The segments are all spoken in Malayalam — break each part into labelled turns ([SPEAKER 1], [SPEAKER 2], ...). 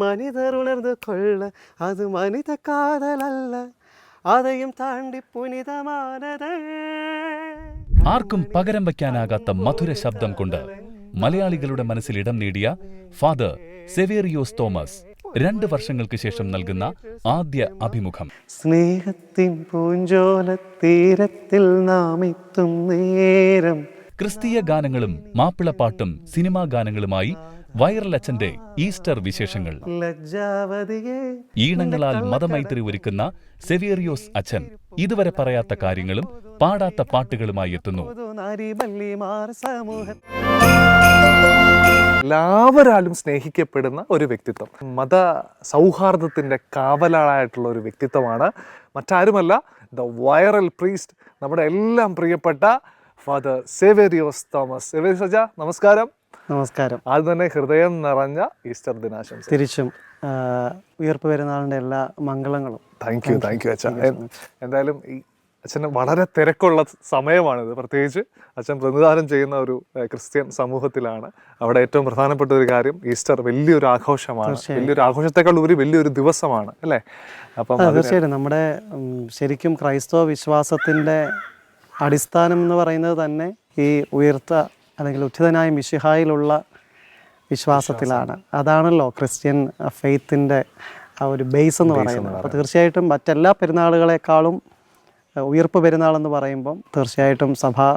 [SPEAKER 1] மனிதர் உணர்ந்து கொள்ள அது மனித காதல் அல்ல, അതെയും താണ്ടി പുനിതമാനത്.
[SPEAKER 2] ആർക്കും പകരം വയ്ക്കാനാകാത്ത മധുര ശബ്ദം കൊണ്ട് മലയാളികളുടെ മനസ്സിൽ ഇടം നേടിയ ഫാദർ സെവേറിയോസ് തോമസ് 2 വർഷങ്ങൾക്ക് ശേഷം നൽകുന്ന ആദ്യ അഭിമുഖം.
[SPEAKER 1] സ്നേഹത്തിൻ പൂഞ്ചോല തീരത്തിൽ നാം എത്തും നേരം.
[SPEAKER 2] ക്രിസ്തീയ ഗാനങ്ങളും മാപ്പിളപ്പാട്ടും സിനിമാ ഗാനങ്ങളുമായി വൈറൽ അച്ഛന്റെ ഈസ്റ്റർ വിശേഷങ്ങൾ. ഈണങ്ങളാൽ മതമൈത്രി ഒരുക്കുന്ന സെവേറിയോസ് അച്ഛൻ ഇതുവരെ പറയാത്ത കാര്യങ്ങളും പാടാത്ത പാട്ടുകളുമായി എത്തുന്നു.
[SPEAKER 3] എല്ലാവരാലും സ്നേഹിക്കപ്പെടുന്ന ഒരു വ്യക്തിത്വം, മത സൗഹാർദ്ദത്തിന്റെ കാവലായിട്ടുള്ള ഒരു വ്യക്തിത്വമാണ്. മറ്റാരുമല്ല, ദ വൈറൽ പ്രീസ്റ്റ്, നമ്മുടെ എല്ലാം പ്രിയപ്പെട്ട ഫാദർ സെവേറിയോസ് തോമസ്. സെവേറിയോസ് അച്ഛാ, നമസ്കാരം.
[SPEAKER 1] നമസ്കാരം.
[SPEAKER 3] ആദ്യം തന്നെ ഹൃദയം നിറഞ്ഞ ഈസ്റ്റർ ദിനാശംസ.
[SPEAKER 1] തിരിച്ചും ഉയർപ്പ് പെരുന്നാളിന്റെ എല്ലാ മംഗളങ്ങളും.
[SPEAKER 3] താങ്ക് യു അച്ഛാ. എന്തായാലും ഈ അച്ഛന് വളരെ തിരക്കുള്ള സമയമാണിത്. പ്രത്യേകിച്ച് അച്ഛൻ പ്രതിനിധാനം ചെയ്യുന്ന ഒരു ക്രിസ്ത്യൻ സമൂഹത്തിലാണ്. അവിടെ ഏറ്റവും പ്രധാനപ്പെട്ട ഒരു കാര്യം ഈസ്റ്റർ വലിയൊരു ആഘോഷമാണ്. വലിയൊരു ആഘോഷത്തെക്കാൾ ഉപരി വലിയൊരു ദിവസമാണ്, അല്ലേ? അപ്പം
[SPEAKER 1] തീർച്ചയായിട്ടും നമ്മുടെ ശരിക്കും ക്രൈസ്തവ വിശ്വാസത്തിന്റെ അടിസ്ഥാനം എന്ന് പറയുന്നത് തന്നെ ഈ ഉയർത്ത അല്ലെങ്കിൽ ഉത്ഥിതനായ മിശിഹായിലുള്ള വിശ്വാസത്തിലാണ്. അതാണല്ലോ ക്രിസ്ത്യൻ ഫെയ്ത്തിൻ്റെ ആ ഒരു ബേസ് എന്ന് പറയുന്നത്. അപ്പോൾ തീർച്ചയായിട്ടും മറ്റെല്ലാ പെരുന്നാളുകളെക്കാളും ഉയർപ്പ് പെരുന്നാളെന്ന് പറയുമ്പം തീർച്ചയായിട്ടും സഭാ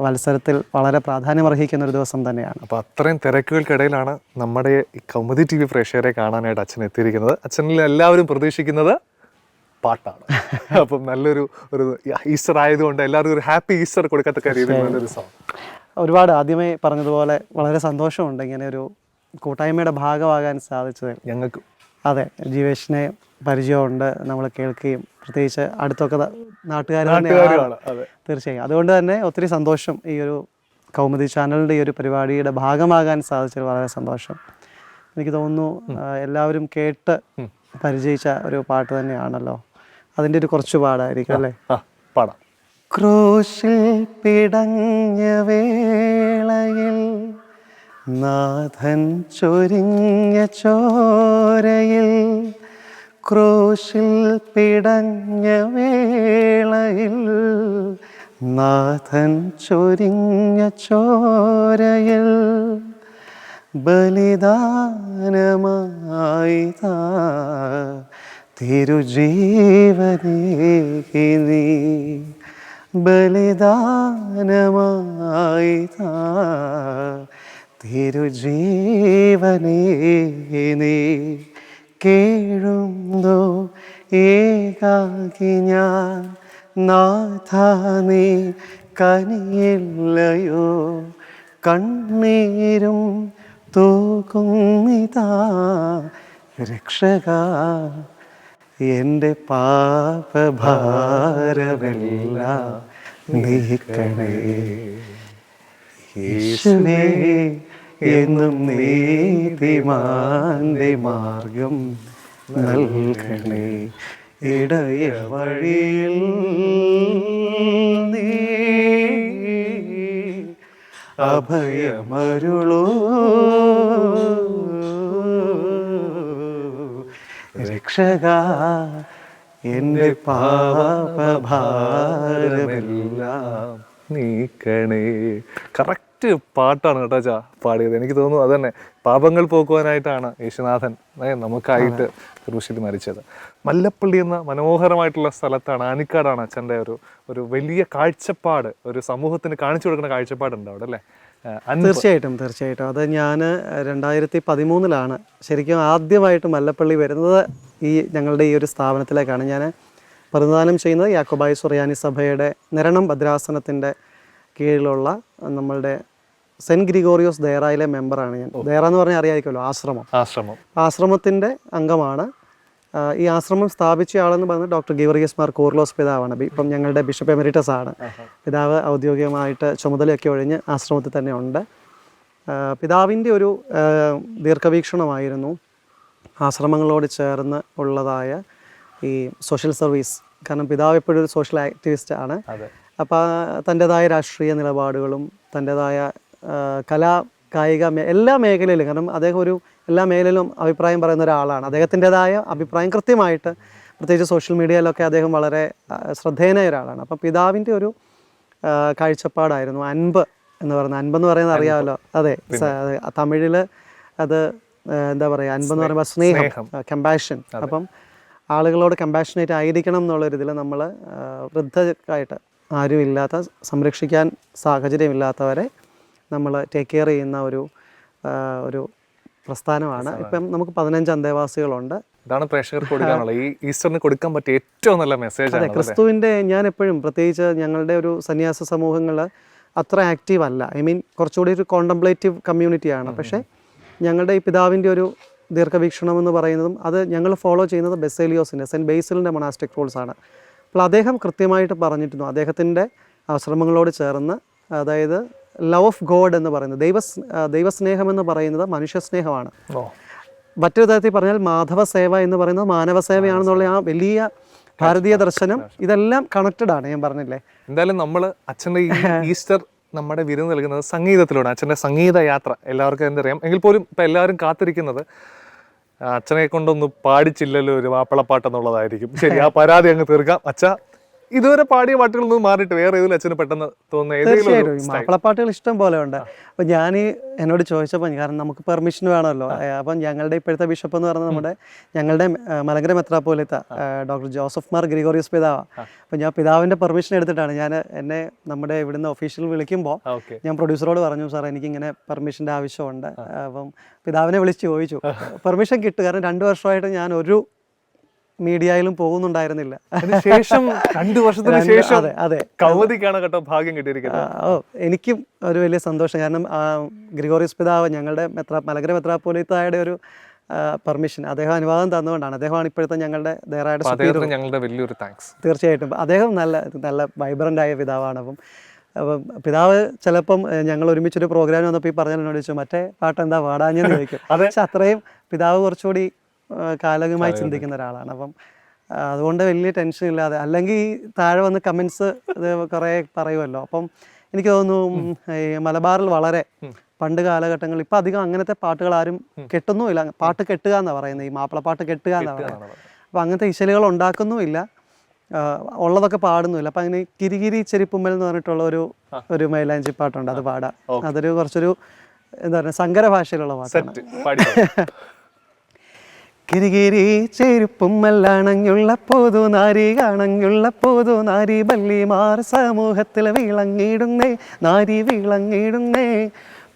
[SPEAKER 1] മത്സരത്തിൽ വളരെ പ്രാധാന്യമർഹിക്കുന്ന ഒരു ദിവസം തന്നെയാണ്.
[SPEAKER 3] അപ്പോൾ അത്രയും തിരക്കുകൾക്കിടയിലാണ് നമ്മുടെ ഈ കൗമുദി TV പ്രേക്ഷകരെ കാണാനായിട്ട് അച്ഛൻ എത്തിയിരിക്കുന്നത്. അച്ഛനിൽ എല്ലാവരും പ്രതീക്ഷിക്കുന്നത് പാട്ടാണ്. അപ്പം നല്ലൊരു ഈസ്റ്റർ ആയതുകൊണ്ട് എല്ലാവർക്കും ഒരു ഹാപ്പി ഈസ്റ്റർ കൊടുക്കത്തക്ക രീതിയിൽ നല്ലൊരു സോങ്.
[SPEAKER 1] ഒരുപാട് ആദ്യമേ പറഞ്ഞതുപോലെ വളരെ സന്തോഷമുണ്ട് ഇങ്ങനെ ഒരു കൂട്ടായ്മയുടെ ഭാഗമാകാൻ സാധിച്ചത്
[SPEAKER 3] ഞങ്ങൾക്ക്.
[SPEAKER 1] അതെ, ജീവേഷിനെ പരിചയമുണ്ട്, നമ്മൾ കേൾക്കുകയും പ്രത്യേകിച്ച് അടുത്തൊക്കെ നാട്ടുകാർ തന്നെയാണ്. തീർച്ചയായും അതുകൊണ്ട് തന്നെ ഒത്തിരി സന്തോഷം. ഈ ഒരു കൗമുദി ചാനലിൻ്റെ ഈ ഒരു പരിപാടിയുടെ ഭാഗമാകാൻ സാധിച്ചത് വളരെ സന്തോഷം. എനിക്ക് തോന്നുന്നു എല്ലാവരും കേട്ട് പരിചയിച്ച ഒരു പാട്ട് തന്നെയാണല്ലോ. അതിൻ്റെ ഒരു കുറച്ച് പാടായിരിക്കും, അല്ലേ?
[SPEAKER 3] പാടാം.
[SPEAKER 1] ക്രൂശിൽ പിടഞ്ഞ വേളയിൽ നാഥൻ ചൊരിഞ്ഞ ചോരയിൽ, ക്രൂശിൽ പിടഞ്ഞ വേളയിൽ നാഥൻ ചൊരിഞ്ഞ ചോരയിൽ ബലിദാനമായി തിരുജീവനേകി നീ, ബലിദാനമായി തിരുജീവനേകി നീ. കേഴുന്തോ ഏകാകി ഞാൻ, നാഥാ നീ കനിയില്ലയോ, കണ്ണീരും തൂകുന്നിതാ രക്ഷക, എൻ്റെ പാപഭാരമെല്ലാം നീക്കണേ. യേശുവേ എന്നും നീതിമാന്റെ മാർഗം നൽകണേ. ഇടയ വഴിയിൽ നീ അഭയമരുളൂ രക്ഷക, എൻ്റെ പാപഭാരമെല്ലാം
[SPEAKER 3] നീക്കണേ. കറക്റ്റ് പാട്ടാണ് കേട്ടോ ചാ പാടിയത്. എനിക്ക് തോന്നുന്നു അതന്നെ പാപങ്ങൾ പോക്കുവാനായിട്ടാണ് യേശുനാഥൻ നമുക്കായിട്ട് ക്രൂശിൽ മരിച്ചത്. മല്ലപ്പള്ളി എന്ന മനോഹരമായിട്ടുള്ള സ്ഥലത്താണ്, ആനിക്കാടാണ് അച്ഛൻ്റെ ഒരു വലിയ കാഴ്ചപ്പാട്, ഒരു സമൂഹത്തിന് കാണിച്ചു കൊടുക്കുന്ന കാഴ്ചപ്പാടുണ്ട് അവിടെ, അല്ലേ?
[SPEAKER 1] തീർച്ചയായിട്ടും. അത് ഞാൻ 2013 ശരിക്കും ആദ്യമായിട്ട് മല്ലപ്പള്ളി വരുന്നത് ഞങ്ങളുടെ ഈ ഒരു സ്ഥാപനത്തിലേക്കാണ്. ഞാൻ പ്രതിദാനം ചെയ്യുന്നത് യാക്കോബായ സുറിയാനി സഭയുടെ നിരണം ഭദ്രാസനത്തിൻ്റെ കീഴിലുള്ള നമ്മളുടെ സെൻറ്റ് ഗ്രിഗോറിയോസ് ദേറായിലെ മെമ്പറാണ് ഞാൻ. ദേറ എന്ന് പറഞ്ഞാൽ അറിയാമായിരിക്കുമല്ലോ, ആശ്രമത്തിൻ്റെ അംഗമാണ്. ഈ ആശ്രമം സ്ഥാപിച്ച ആളെന്ന് പറയുന്നത് ഡോക്ടർ ഗീവർഗീസ് മാർ കൂർലോസ് പിതാവാണ്. ഇപ്പം ഞങ്ങളുടെ ബിഷപ്പ് എമരിറ്റസ് ആണ്. പിതാവ് ഔദ്യോഗികമായിട്ട് ചുമതലയൊക്കെ ഒഴിഞ്ഞ് ആശ്രമത്തിൽ തന്നെ ഉണ്ട്. പിതാവിൻ്റെ ഒരു ദീർഘവീക്ഷണമായിരുന്നു ആശ്രമങ്ങളോട് ചേർന്ന് ഉള്ളതായ ഈ സോഷ്യൽ സർവീസ്. കാരണം പിതാവ് എപ്പോഴും ഒരു സോഷ്യൽ ആക്ടിവിസ്റ്റ് ആണ്. അപ്പോൾ തൻ്റെതായ രാഷ്ട്രീയ നിലപാടുകളും തൻ്റെതായ കലാ കായിക എല്ലാ മേഖലയിലും, കാരണം അദ്ദേഹം ഒരു എല്ലാ മേഖലയിലും അഭിപ്രായം പറയുന്ന ഒരാളാണ്. അദ്ദേഹത്തിൻ്റെതായ അഭിപ്രായം കൃത്യമായിട്ട്, പ്രത്യേകിച്ച് സോഷ്യൽ മീഡിയയിലൊക്കെ അദ്ദേഹം വളരെ ശ്രദ്ധേയനായ ഒരാളാണ്. അപ്പം പിതാവിൻ്റെ ഒരു കാഴ്ചപ്പാടായിരുന്നു അൻപ് എന്ന് പറയുന്നത്. അൻപെന്ന് പറയുന്നത് അറിയാമല്ലോ. അതെ, തമിഴിൽ അത് എന്താ പറയുക, അൻപെന്ന് പറയുമ്പോൾ സ്നേഹം, കമ്പാഷൻ. അപ്പം ആളുകളോട് കമ്പാഷനേറ്റ് ആയിരിക്കണം എന്നുള്ളൊരിതിൽ നമ്മൾ വൃദ്ധരായിട്ട് ആരുമില്ലാത്ത, സംരക്ഷിക്കാൻ സാഹചര്യമില്ലാത്തവരെ നമ്മൾ ടേക്ക് കെയർ ചെയ്യുന്ന ഒരു പ്രസ്ഥാനമാണ്. ഇപ്പം നമുക്ക് 15 അന്തേവാസികളുണ്ട്.
[SPEAKER 3] ഇതാണ് പ്രേക്ഷകർക്ക് കൊടുക്കാനുള്ളത്, ഈ ഈസ്റ്ററിന് കൊടുക്കാൻ പറ്റിയ ഏറ്റവും നല്ല മെസ്സേജ്.
[SPEAKER 1] അതെ, ക്രിസ്തുവിൻ്റെ, ഞാൻ എപ്പോഴും പ്രത്യേകിച്ച് ഞങ്ങളുടെ ഒരു സന്യാസ സമൂഹങ്ങൾ അത്ര ആക്റ്റീവ് അല്ല. ഐ മീൻ കുറച്ചുകൂടി ഒരു കോണ്ടംപ്ലേറ്റീവ് കമ്മ്യൂണിറ്റിയാണ്. പക്ഷേ ഞങ്ങളുടെ ഈ പിതാവിൻ്റെ ഒരു ദീർഘവീക്ഷണം എന്ന് പറയുന്നതും അത് ഞങ്ങൾ ഫോളോ ചെയ്യുന്നത് ബെസേലിയോസിൻ്റെ, സെൻറ്റ് ബേസിലിൻ്റെ മൊണാസ്റ്റിക് റൂൾസ് ആണ്. അപ്പോൾ അദ്ദേഹം കൃത്യമായിട്ട് പറഞ്ഞിരുന്നു, അദ്ദേഹത്തിൻ്റെ ആശ്രമങ്ങളോട് ചേർന്ന്, അതായത് ലവ് ഓഫ് ഗോഡ് എന്ന് പറയുന്നത്, ദൈവസ്നേഹം എന്ന് പറയുന്നത് മനുഷ്യസ്നേഹമാണ്. മറ്റൊരു തരത്തിൽ പറഞ്ഞാൽ മാധവ സേവ എന്ന് പറയുന്നത് മാനവ സേവയാണെന്നുള്ള ആ വലിയ ഭാരതീയ ദർശനം, ഇതെല്ലാം കണക്റ്റഡ് ആണ്. ഞാൻ പറഞ്ഞില്ലേ,
[SPEAKER 3] എന്തായാലും നമ്മൾ അച്ഛൻ്റെ ഈ ഈസ്റ്റർ നമ്മുടെ വിരുന്ന് നൽകുന്നത് സംഗീതത്തിലൂടെ. അച്ഛൻ്റെ സംഗീത യാത്ര എല്ലാവർക്കും എന്തറിയാം, എങ്കിൽ പോലും ഇപ്പം എല്ലാവരും കാത്തിരിക്കുന്നത് അച്ഛനെ കൊണ്ടൊന്ന് പാടിച്ചില്ലല്ലോ ഒരു മാപ്പിളപ്പാട്ടെന്നുള്ളതായിരിക്കും. ശരി, ആ പരാതി അങ്ങ് തീർക്കാം. അച്ഛ ഇതുവരെ പാടിയ പാട്ടുകളൊന്നും മാറിയിട്ട് വേറെ ഏതെങ്കിലും അച്ഛന് പെട്ടെന്ന് തോന്നുന്ന
[SPEAKER 1] തീർച്ചയായിട്ടും ഈ മാപ്പിളപ്പാട്ടുകൾ ഇഷ്ടം പോലെ ഉണ്ട്. അപ്പം ഞാൻ എന്നോട് ചോദിച്ചപ്പോൾ, കാരണം നമുക്ക് പെർമിഷൻ വേണമല്ലോ, അപ്പം ഞങ്ങളുടെ ഇപ്പോഴത്തെ ബിഷപ്പ് എന്ന് പറയുന്നത് ഞങ്ങളുടെ മലങ്കര മെത്രാപ്പോലിത്ത ഡോക്ടർ ജോസഫ് മാർ ഗ്രിഗോറിയസ് പിതാവാണ്. അപ്പം ഞാൻ പിതാവിൻ്റെ പെർമിഷൻ എടുത്തിട്ടാണ് എന്നെ നമ്മുടെ ഇവിടുന്ന് ഒഫീഷ്യൽ വിളിക്കുമ്പോൾ ഞാൻ പ്രൊഡ്യൂസറോട് പറഞ്ഞു, സാർ എനിക്കിങ്ങനെ പെർമിഷൻ്റെ ആവശ്യമുണ്ട്. അപ്പം പിതാവിനെ വിളിച്ച് ചോദിച്ചു, പെർമിഷൻ കിട്ടും. കാരണം 2 വർഷമായിട്ട് ഞാൻ ഒരു മീഡിയയിലും പോകുന്നുണ്ടായിരുന്നില്ല.
[SPEAKER 3] ശേഷം 2 വർഷത്തിന് ശേഷം
[SPEAKER 1] അതെ
[SPEAKER 3] കൗമുദിക്കാണ് കേട്ടോ ഭാഗ്യം കിട്ടിയിരിക്കുന്നത്.
[SPEAKER 1] എനിക്കും ഒരു വലിയ സന്തോഷം. കാരണം ഗ്രിഗോറിയസ് പിതാവ് ഞങ്ങളുടെ മലങ്കര മെത്രാപ്പോലീത്തായുടെ ഒരു പെർമിഷൻ, അദ്ദേഹം അനുവാദം തന്നുകൊണ്ടാണ്. അദ്ദേഹമാണ് ഇപ്പോഴത്തെ ഞങ്ങളുടെ
[SPEAKER 3] ഞങ്ങളുടെ വലിയൊരു താങ്ക്സ്.
[SPEAKER 1] തീർച്ചയായിട്ടും അദ്ദേഹം നല്ല വൈബ്രൻ്റ് ആയ പിതാവാണ്. അപ്പം പിതാവ് ചിലപ്പം ഞങ്ങൾ ഒരുമിച്ചൊരു പ്രോഗ്രാം വന്നപ്പോൾ ഈ പറഞ്ഞതിനോട് ചോദിച്ചു, മറ്റേ പാട്ട് എന്താ പാടാഞ്ഞെന്ന് ചോദിക്കും. പക്ഷെ അത്രയും പിതാവ് കുറച്ചുകൂടി കാലകമായി ചിന്തിക്കുന്ന ഒരാളാണ്. അപ്പം അതുകൊണ്ട് വലിയ ടെൻഷൻ ഇല്ലാതെ, അല്ലെങ്കിൽ താഴെ വന്ന് കമൻസ് കുറേ പറയുമല്ലോ. അപ്പം എനിക്ക് തോന്നുന്നു ഈ മലബാറിൽ വളരെ പണ്ട് കാലഘട്ടങ്ങളിൽ, ഇപ്പം അധികം അങ്ങനത്തെ പാട്ടുകൾ ആരും കെട്ടുന്നുമില്ല. പാട്ട് കെട്ടുക എന്നാണ് പറയുന്നത്, ഈ മാപ്പിളപ്പാട്ട് കെട്ടുക എന്നാണ് പറയുന്നത്. അപ്പം അങ്ങനത്തെ ഇശലുകൾ ഉണ്ടാക്കുന്നുമില്ല, ഉള്ളതൊക്കെ പാടുന്നുമില്ല. അപ്പം അങ്ങനെ കിരികിരി ചെരിപ്പുമ്മൽ എന്ന് പറഞ്ഞിട്ടുള്ള ഒരു മൈലാഞ്ചി പാട്ടുണ്ട്, അത് പാടാം. അതൊരു കുറച്ചൊരു എന്താ പറയുക, സങ്കര ഭാഷയിലുള്ള പാട്ടാണ്. കിരികിരി ചെരുപ്പുമ്മല്ലണഞ്ഞുള്ള പൊതുനാരി കാണഞ്ഞുള്ള പൊതുനാരി ബല്ലിമാർ സമൂഹത്തിൽ വിളങ്ങിടുന്നേ, നാരി വിളങ്ങിടുന്നേ.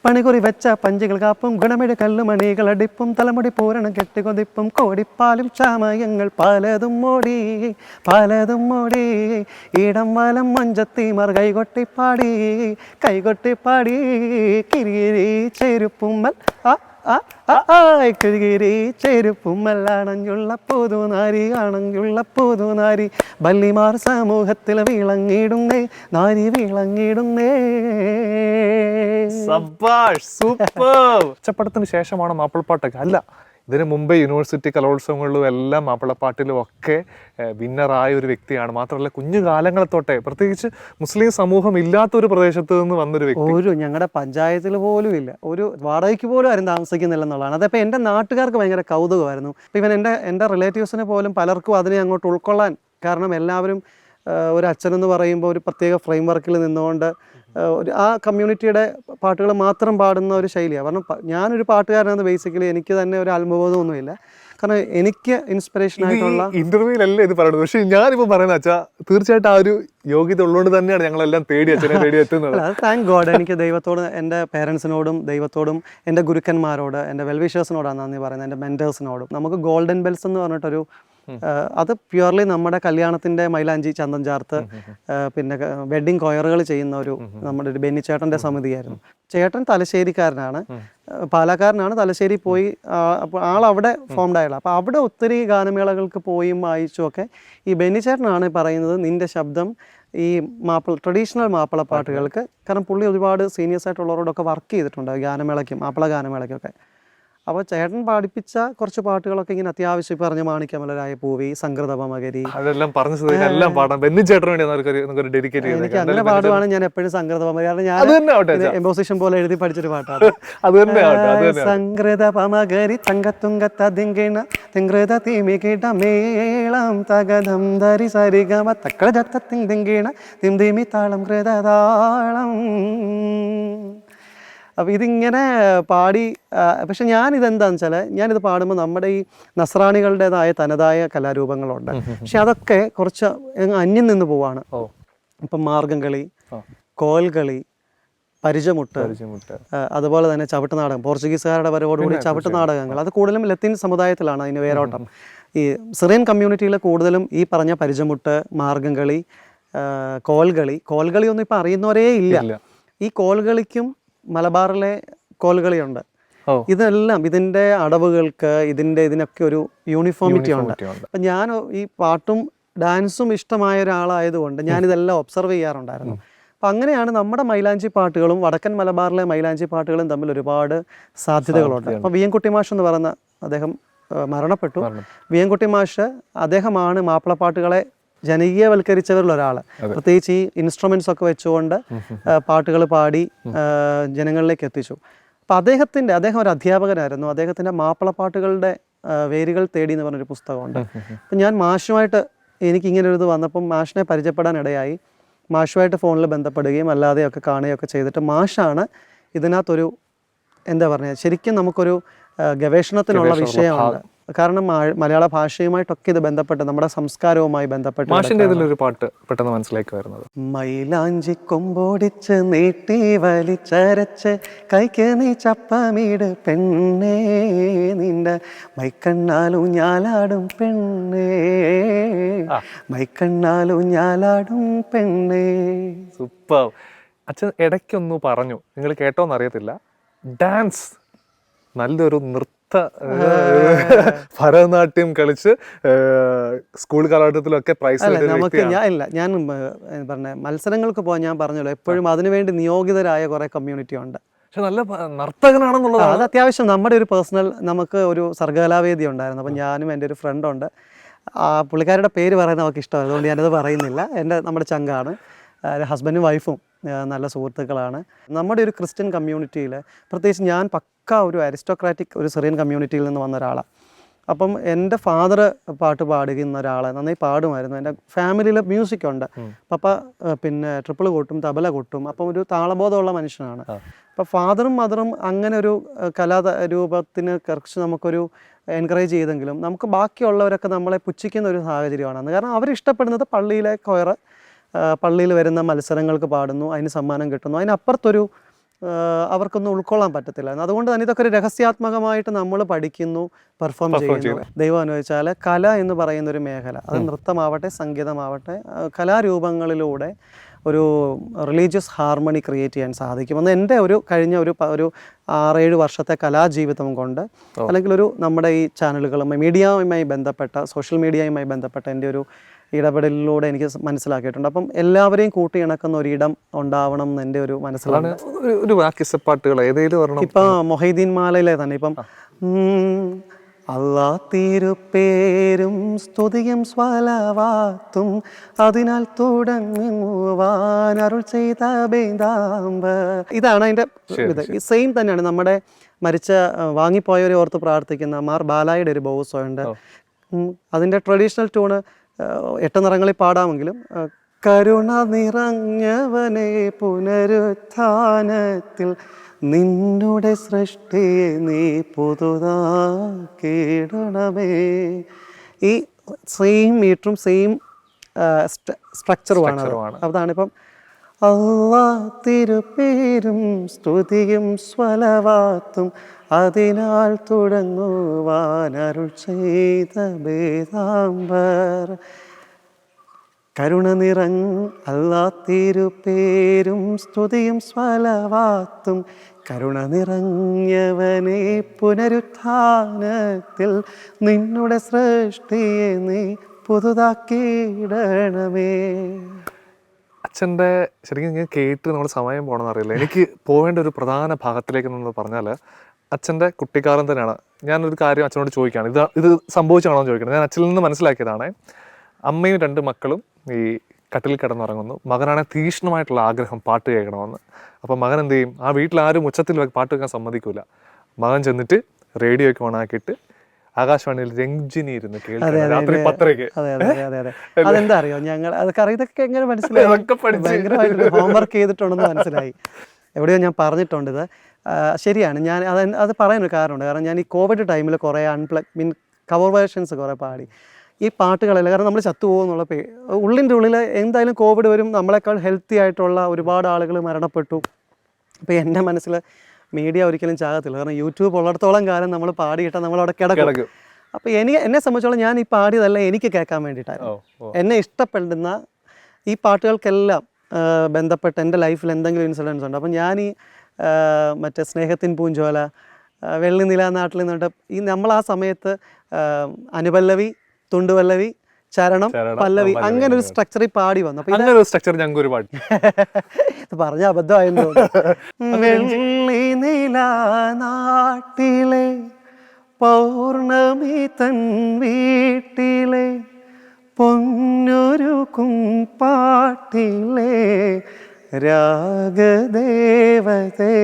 [SPEAKER 1] പണികുറി വെച്ച പഞ്ചികൾ കാപ്പും ഗുണമെഴ് കല്ലുമണികൾ അടിപ്പും തലമുടി പൂരണം കെട്ടിക്കൊതിപ്പും കോടിപ്പാലും ചാമയങ്ങൾ പലതും മോടി പലതും മോടി. ഇടം വലം മഞ്ചത്തിമാർ കൈകൊട്ടിപ്പാടി കൈകൊട്ടിപ്പാടി. കിരികിരി ചെരുപ്പുമ്മൽ കിരികിരി ചെരുപ്പുമ്മല്ലണഞ്ഞുള്ള പൊതുനാരി കാണഞ്ഞുള്ള പൊതുനാരി ബല്ലിമാർ സമൂഹത്തിൽ വിളങ്ങിടുന്നേ, നാരി വിളങ്ങിടുന്നേ.
[SPEAKER 3] സൂപ്പർ. ഒറ്റപ്പടത്തിന് ശേഷമാണ് മാപ്പിളപ്പാട്ടൊക്കെ? അല്ല, ഇതിന് മുമ്പേ യൂണിവേഴ്സിറ്റി കലോത്സവങ്ങളിലും എല്ലാം മാപ്പിളപ്പാട്ടിലും ഒക്കെ വിന്നറായ ഒരു വ്യക്തിയാണ്. മാത്രമല്ല കുഞ്ഞു കാലങ്ങളെ തൊട്ടേ, പ്രത്യേകിച്ച് മുസ്ലിം സമൂഹം ഇല്ലാത്തൊരു പ്രദേശത്ത് നിന്ന് വന്നൊരു വ്യക്തി.
[SPEAKER 1] ഞങ്ങളുടെ പഞ്ചായത്തിൽ പോലും ഇല്ല, ഒരു വാടകയ്ക്ക് പോലും ആരും താമസിക്കുന്നില്ല എന്നുള്ളതാണ്. അതപ്പോൾ എൻ്റെ നാട്ടുകാർക്ക് ഭയങ്കര കൗതുകമായിരുന്നു. ഇപ്പം ഇവൻ എൻ്റെ റിലേറ്റീവ്സിനെ പോലും പലർക്കും അതിനെ അങ്ങോട്ട് ഉൾക്കൊള്ളാൻ, കാരണം എല്ലാവരും ഒരു അച്ഛനെന്ന് പറയുമ്പോൾ ഒരു പ്രത്യേക ഫ്രെയിം വർക്കിൽ നിന്നുകൊണ്ട് ആ കമ്മ്യൂണിറ്റിയുടെ പാട്ടുകൾ മാത്രം പാടുന്ന ഒരു ശൈലിയാണ്. കാരണം ഞാനൊരു പാട്ടുകാരനാണ് ബേസിക്കലി, എനിക്ക് തന്നെ ഒരു അത്ഭുതമൊന്നുമില്ല. കാരണം എനിക്ക് ഇൻസ്പിറേഷൻ ആയിട്ടുള്ള
[SPEAKER 3] ഇന്റർവ്യൂവിലല്ലേ ഇത് പറയുന്നത്. പക്ഷേ ഞാനിപ്പോൾ പറയുന്നത് അച്ഛാ, തീർച്ചയായിട്ടും ആ ഒരു യോഗ്യത ഉള്ളതുകൊണ്ട് തന്നെയാണ് ഞങ്ങളെല്ലാം അച്ഛനെ തേടി എത്തുന്നത്.
[SPEAKER 1] Thank God. എനിക്ക് ദൈവത്തോട്, എൻ്റെ പേരൻസിനോടും ദൈവത്തോടും എൻ്റെ ഗുരുക്കന്മാരോട്, എൻ്റെ വെൽവിഷേഴ്സിനോടാണ് നന്ദി പറയുന്നത്, എൻ്റെ മെൻറ്റേഴ്സിനോടും. നമുക്ക് ഗോൾഡൻ ബെൽസ് എന്ന് പറഞ്ഞിട്ടൊരു, അത് പ്യുവർലി നമ്മുടെ കല്യാണത്തിൻ്റെ മൈലാഞ്ചി ചന്തം ചേർത്ത് പിന്നെ വെഡ്ഡിങ് കൊയറുകൾ ചെയ്യുന്ന നമ്മുടെ ഒരു ബെന്നിച്ചേട്ടൻ്റെ സമിതിയായിരുന്നു. ചേട്ടൻ തലശ്ശേരിക്കാരനാണ്, പാലക്കാരനാണ്. തലശ്ശേരി പോയി ആളവിടെ ഫോംഡ് ആയുള്ള. അപ്പോൾ അവിടെ ഒത്തിരി ഗാനമേളകൾക്ക് പോയും വായിച്ചുമൊക്കെ ഈ ബെന്നിച്ചേട്ടനാണ് പറയുന്നത്, നിൻ്റെ ശബ്ദം ഈ ട്രഡീഷണൽ മാപ്പിള പാട്ടുകൾക്ക്, കാരണം പുള്ളി ഒരുപാട് സീനിയേഴ്സ് ആയിട്ടുള്ളവരോടൊക്കെ വർക്ക് ചെയ്തിട്ടുണ്ട് ഗാനമേളയ്ക്കും മാപ്പിള ഗാനമേളയ്ക്കൊക്കെ. അപ്പോൾ ചേട്ടൻ പഠിപ്പിച്ച കുറച്ച് പാട്ടുകളൊക്കെ ഇങ്ങനെ അത്യാവശ്യം ഈ പറഞ്ഞ മാണിക്യമലരായ പൂവി, സംഗൃതപമകരി,
[SPEAKER 3] അതെല്ലാം പറഞ്ഞു എല്ലാം പാടാം. ബെന്നി ചേട്ടന് വേണ്ടി നമുക്കൊരു ഡെഡിക്കേറ്റ്
[SPEAKER 1] എനിക്ക് അങ്ങനെ പാടുവാണ് ഞാൻ എപ്പോഴും സംഗൃതപമകരി. കാരണം
[SPEAKER 3] അത് തന്നെ ആവട്ടെ
[SPEAKER 1] ഞാൻ എംബോസിഷൻ പോലെ എഴുതി പഠിച്ചൊരു പാട്ടാണ്.
[SPEAKER 3] അത് തന്നെ ആവട്ടെ.
[SPEAKER 1] സംഗൃതപമകരി തങ്കത്തുങ്കത്തതിങ്കിണ തിങ്കൃത തിമികിട മേളം തകതം ധരി സരിഗമ തക്കള ജത്തത്തിൻ തിങ്കിണ തിന്തിമി താളം കൃതതാളം. അപ്പോൾ ഇതിങ്ങനെ പാടി. പക്ഷെ ഞാനിതെന്താണെന്ന് വെച്ചാൽ ഞാനിത് പാടുമ്പോൾ നമ്മുടെ ഈ നസ്രാണികളുടേതായ തനതായ കലാരൂപങ്ങളുണ്ട്. പക്ഷെ അതൊക്കെ കുറച്ച് അന്യം നിന്ന് പോവാണ്. ഇപ്പം മാർഗംകളി, കോൽകളി, പരിചമുട്ട്, അതുപോലെ തന്നെ ചവിട്ടുനാടകം, പോർച്ചുഗീസുകാരുടെ വരവോടുകൂടി ചവിട്ടുനാടകങ്ങൾ, അത് കൂടുതലും ലത്തീൻ സമുദായത്തിലാണ് അതിന് വേരോട്ടം. ഈ സിറിയൻ കമ്മ്യൂണിറ്റിയിൽ കൂടുതലും ഈ പറഞ്ഞ പരിചമുട്ട്, മാർഗംകളി, കോൽകളി ഒന്നും ഇപ്പം അറിയുന്നവരേ ഇല്ല. ഈ കോൽകളിക്കും മലബാറിലെ കോൽകളിയുണ്ട്. ഇതെല്ലാം ഇതിൻ്റെ അടവുകൾക്ക് ഇതിനൊക്കെ ഒരു യൂണിഫോമിറ്റി ഉണ്ട്. അപ്പം ഞാൻ ഈ പാട്ടും ഡാൻസും ഇഷ്ടമായ ഒരാളായതുകൊണ്ട് ഞാനിതെല്ലാം ഒബ്സർവ് ചെയ്യാറുണ്ടായിരുന്നു. അപ്പം അങ്ങനെയാണ് നമ്മുടെ മൈലാഞ്ചി പാട്ടുകളും വടക്കൻ മലബാറിലെ മൈലാഞ്ചി പാട്ടുകളും തമ്മിൽ ഒരുപാട് സാധ്യതകളുണ്ട്. അപ്പം വി എൻ കുട്ടി മാഷ് എന്ന് പറയുന്ന അദ്ദേഹം മരണപ്പെട്ടു. വി എൻ കുട്ടി മാഷ് അദ്ദേഹമാണ് മാപ്പിളപ്പാട്ടുകളെ ജനകീയവൽക്കരിച്ചവരിൽ ഒരാൾ. പ്രത്യേകിച്ച് ഈ ഇൻസ്ട്രുമെന്റ്സ് ഒക്കെ വെച്ചുകൊണ്ട് പാട്ടുകൾ പാടി ജനങ്ങളിലേക്ക് എത്തിച്ചു. അപ്പം അദ്ദേഹം ഒരു അധ്യാപകനായിരുന്നു. അദ്ദേഹത്തിൻ്റെ മാപ്പിളപ്പാട്ടുകളുടെ വേരുകൾ തേടി എന്ന് പറഞ്ഞൊരു പുസ്തകമുണ്ട്. അപ്പം ഞാൻ മാഷുമായിട്ട് എനിക്കിങ്ങനെ ഒരു ഇത് വന്നപ്പം മാഷിനെ പരിചയപ്പെടാനിടയായി. മാഷുമായിട്ട് ഫോണിൽ ബന്ധപ്പെടുകയും അല്ലാതെയൊക്കെ കാണുകയൊക്കെ ചെയ്തിട്ട് മാഷാണ് ഇതിനകത്തൊരു എന്താ പറയുക, ശരിക്കും നമുക്കൊരു ഗവേഷണത്തിനുള്ള വിഷയമാണ്. കാരണം മലയാള ഭാഷയുമായിട്ടൊക്കെ ഇത് ബന്ധപ്പെട്ട് നമ്മുടെ സംസ്കാരവുമായി ബന്ധപ്പെട്ട്
[SPEAKER 3] ഒരു പാട്ട് പെട്ടെന്ന് മനസ്സിലേക്ക് വരുന്നത്
[SPEAKER 1] മൈലാഞ്ചി കൊമ്പോടിച്ച് നീട്ടി വലിച്ചരച്ച് കൈക്ക് നീ ചപ്പമീട് പെണ്ണേ നിന്റെ മൈക്കണ്ണാലും ഞാലാടും പെണ്ണേ മൈക്കണ്ണാലും ഞാലാടും പെണ്ണേ.
[SPEAKER 3] സൂപ്പർ. അച്ഛൻ ഇടയ്ക്കൊന്നു പറഞ്ഞു, നിങ്ങൾ കേട്ടോന്നറിയത്തില്ല, ഡാൻസ് നല്ലൊരു ഭരതനാട്യം കളിച്ച് സ്കൂൾ കാലഘട്ടത്തിലൊക്കെ പ്രൈസ്
[SPEAKER 1] നമുക്ക് ഞാൻ പറഞ്ഞ മത്സരങ്ങൾക്ക് പോകാൻ ഞാൻ പറഞ്ഞല്ലോ, എപ്പോഴും അതിനുവേണ്ടി നിയോഗിതരായ കുറെ കമ്മ്യൂണിറ്റി ഉണ്ട്.
[SPEAKER 3] പക്ഷെ നല്ല നർത്തകനാണെന്നുള്ളത്
[SPEAKER 1] അത് അത്യാവശ്യം നമ്മുടെ ഒരു പേഴ്സണൽ നമുക്ക് ഒരു സർഗകലാവേദി ഉണ്ടായിരുന്നു. അപ്പം ഞാനും എൻ്റെ ഒരു ഫ്രണ്ടുണ്ട്, പുള്ളിക്കാരുടെ പേര് പറയുന്നത് നമുക്ക് ഇഷ്ടമാണ്, അതുകൊണ്ട് ഞാനത് പറയുന്നില്ല. നമ്മുടെ ചങ്കാണ്, ഹസ്ബൻഡും വൈഫും നല്ല സുഹൃത്തുക്കളാണ്. നമ്മുടെ ഒരു ക്രിസ്ത്യൻ കമ്മ്യൂണിറ്റിയിൽ പ്രത്യേകിച്ച് ഞാൻ ഒരു അരിസ്റ്റോക്രാറ്റിക് ഒരു സിറിയൻ കമ്മ്യൂണിറ്റിയിൽ നിന്ന് വന്ന ഒരാളാണ്. അപ്പം എൻ്റെ ഫാദർ പാട്ട് പാടുന്ന ഒരാളെ നന്നായി പാടുമായിരുന്നു. എൻ്റെ ഫാമിലിയിൽ മ്യൂസിക് ഉണ്ട്. പപ്പ പിന്നെ ട്രിപ്പിൾ കൊട്ടും, തബല കൊട്ടും. അപ്പം ഒരു താളബോധമുള്ള മനുഷ്യനാണ്. അപ്പം ഫാദറും മദറും അങ്ങനെ ഒരു കലാരൂപത്തിന് കുറച്ച് നമുക്കൊരു എൻകറേജ് ചെയ്തെങ്കിലും നമുക്ക് ബാക്കിയുള്ളവരൊക്കെ നമ്മളെ പുച്ഛിക്കുന്ന ഒരു സാഹചര്യമാണ്. കാരണം അവരിഷ്ടപ്പെടുന്നത് പള്ളിയിലെ കൊയർ, പള്ളിയിൽ വരുന്ന മത്സരങ്ങൾക്ക് പാടുന്നു, അതിന് സമ്മാനം കിട്ടുന്നു. അതിനപ്പുറത്തൊരു അവർക്കൊന്നും ഉൾക്കൊള്ളാൻ പറ്റത്തില്ല. അതുകൊണ്ട് തന്നെ ഇതൊക്കെ ഒരു രഹസ്യാത്മകമായിട്ട് നമ്മൾ പഠിക്കുന്നു, പെർഫോം ചെയ്യുന്നു. ദൈവം അനുവദിച്ചാൽ കല എന്ന് പറയുന്നൊരു മേഖല, അത് നൃത്തമാവട്ടെ സംഗീതമാവട്ടെ, കലാരൂപങ്ങളിലൂടെ ഒരു റിലീജിയസ് ഹാർമണി ക്രിയേറ്റ് ചെയ്യാൻ സാധിക്കും. എന്ന് എൻ്റെ കഴിഞ്ഞ ഒരു 6-7 വർഷത്തെ കലാജീവിതം കൊണ്ട്, അല്ലെങ്കിൽ നമ്മുടെ ഈ ചാനലുകളും മീഡിയയുമായി ബന്ധപ്പെട്ട സോഷ്യൽ മീഡിയയുമായി ബന്ധപ്പെട്ട എൻ്റെ ഒരു ഇടപെടലിലൂടെ എനിക്ക് മനസ്സിലാക്കിയിട്ടുണ്ട്. അപ്പം എല്ലാവരെയും കൂട്ടിയിണക്കുന്ന ഒരിടം ഉണ്ടാവണം എന്ന് എൻ്റെ ഒരു മനസ്സിലാണ്. ഇപ്പം മൊഹീദ്ദീൻ മാലയിലെ തന്നെ ഇപ്പം അല്ലാ തിരുപ്പേരും സ്തുതിയും സ്വലവാത്തും അതിനാൽ തുടങ്ങുവാൻ അരുൾ ചെയ്ത ബേദാമ്പ, ഇതാണ് അതിൻ്റെ ഇത്. സെയിം തന്നെയാണ് നമ്മുടെ മരിച്ച വാങ്ങിപ്പോയവരെ ഓർത്ത് പ്രാർത്ഥിക്കുന്ന മാർ ബാലായുടെ ഒരു ബോസോയുണ്ട്. അതിൻ്റെ ട്രഡീഷണൽ ട്യൂണ് 8 നിറങ്ങളിൽ പാടാമെങ്കിലും കരുണ നിറഞ്ഞവനെ പുനരുത്ഥാനത്തിൽ നിന്നുടെ സൃഷ്ടിയെ നീ പുതുതാക്കിയിടണമേ. ഈ സെയിം മീറ്ററും സെയിം സ്ട്രക്ചറുമാണ്. അതാണിപ്പം അല്ലാ തിരുപ്പേരും സ്തുതിയും സ്വലവാത്തും അതിനാൽ തുടങ്ങുവാൻ അരുൾ ചെയ്ത ബേദാംബർ. കരുണ അല്ലാ തിരുപ്പേരും സ്തുതിയും സ്വലവാത്തും കരുണ നിറഞ്ഞവനെ പുനരുത്ഥാനത്തിൽ നിന്നുടെ സൃഷ്ടിയെ നീ പുതുതാക്കിയിടണമേ.
[SPEAKER 3] അച്ഛൻ്റെ ശരിക്കും ഇങ്ങനെ കേട്ട് നമ്മൾ സമയം പോകണമെന്ന് അറിയില്ല. എനിക്ക് പോകേണ്ട ഒരു പ്രധാന ഭാഗത്തിലേക്ക് എന്ന് പറഞ്ഞാൽ അച്ഛൻ്റെ കുട്ടിക്കാലം തന്നെയാണ്. ഞാനൊരു കാര്യം അച്ഛനോട് ചോദിക്കുകയാണ്, ഇത് സംഭവിച്ചാണോ എന്ന് ചോദിക്കണം. ഞാൻ അച്ഛനിൽ നിന്ന് മനസ്സിലാക്കിയതാണ്, അമ്മയും 2 മക്കളും ഈ കട്ടിലിൽ കിടന്നുറങ്ങുന്നു. മകനാണെങ്കിൽ തീക്ഷ്ണമായിട്ടുള്ള ആഗ്രഹം പാട്ട് കേൾക്കണമെന്ന്. അപ്പോൾ മകൻ എന്ത് ചെയ്യും, ആ വീട്ടിലാരും ഉച്ചത്തിൽ പാട്ട് വെക്കാൻ സമ്മതിക്കൂല. മകൻ ചെന്നിട്ട് റേഡിയോ ഒക്കെ ഓണാക്കിയിട്ട് ആകാശവാണിയിൽ രഞ്ജിനി ഇരുന്ന് കേൾക്കും രാത്രി 10:30.
[SPEAKER 1] അതെന്താ അറിയോ, ഞങ്ങൾ അതൊക്കെ ഇതൊക്കെ എങ്ങനെ മനസ്സിലായി, ഭയങ്കരമായിട്ട് ഹോംവർക്ക് ചെയ്തിട്ടുണ്ടെന്ന് മനസ്സിലായി. എവിടെയോ ഞാൻ പറഞ്ഞിട്ടുണ്ട് ഇത്. ശരിയാണ്, ഞാൻ അത് പറയാനൊരു കാരണമുണ്ട്. കാരണം ഞാൻ ഈ കോവിഡ് ടൈമിൽ കുറേ കവർ വേർഷൻസ് കുറേ പാടി. ഈ പാട്ടുകളെല്ലാം കാരണം നമ്മൾ ചത്തുപോകുന്നുള്ള ഉള്ളിൻ്റെ ഉള്ളിൽ എന്തായാലും കോവിഡ് വരും, നമ്മളെക്കാൾ ഹെൽത്തി ആയിട്ടുള്ള ഒരുപാട് ആളുകൾ മരണപ്പെട്ടു. അപ്പോൾ എൻ്റെ മനസ്സിൽ മീഡിയ ഒരിക്കലും ചാകത്തില്ല. കാരണം യൂട്യൂബ് ഉള്ളിടത്തോളം കാലം നമ്മൾ പാടിയിട്ടാൽ നമ്മളവിടെ കിടക്കും. അപ്പോൾ എന്നെ സംബന്ധിച്ചോളം ഞാൻ ഈ പാടിയതല്ല എനിക്ക് കേൾക്കാൻ വേണ്ടിയിട്ടായിരുന്നു. എന്നെ ഇഷ്ടപ്പെടുന്ന ഈ പാട്ടുകൾക്കെല്ലാം ബന്ധപ്പെട്ട് എൻ്റെ ലൈഫിൽ എന്തെങ്കിലും ഇൻസിഡൻസ് ഉണ്ട്. അപ്പം ഞാൻ ഈ മറ്റേ സ്നേഹത്തിൻ പൂഞ്ചോല, വെള്ളി നിലാനാട്ടിൽ നിന്നിട്ട് ഈ നമ്മൾ ആ സമയത്ത് അനുപല്ലവി, തുണ്ടുപല്ലവി, ചരണം, പല്ലവി, അങ്ങനെ ഒരു സ്ട്രക്ചറിൽ പാടി വന്നു. ഇത് പറഞ്ഞ അബദ്ധമായിരുന്നു. വെള്ളി നിലാനാട്ടിലെ പൗർണമി തൻ വീട്ടിലെ പൊന്നൊരു കുംപാട്ടിലെ രാഗദേവതേ,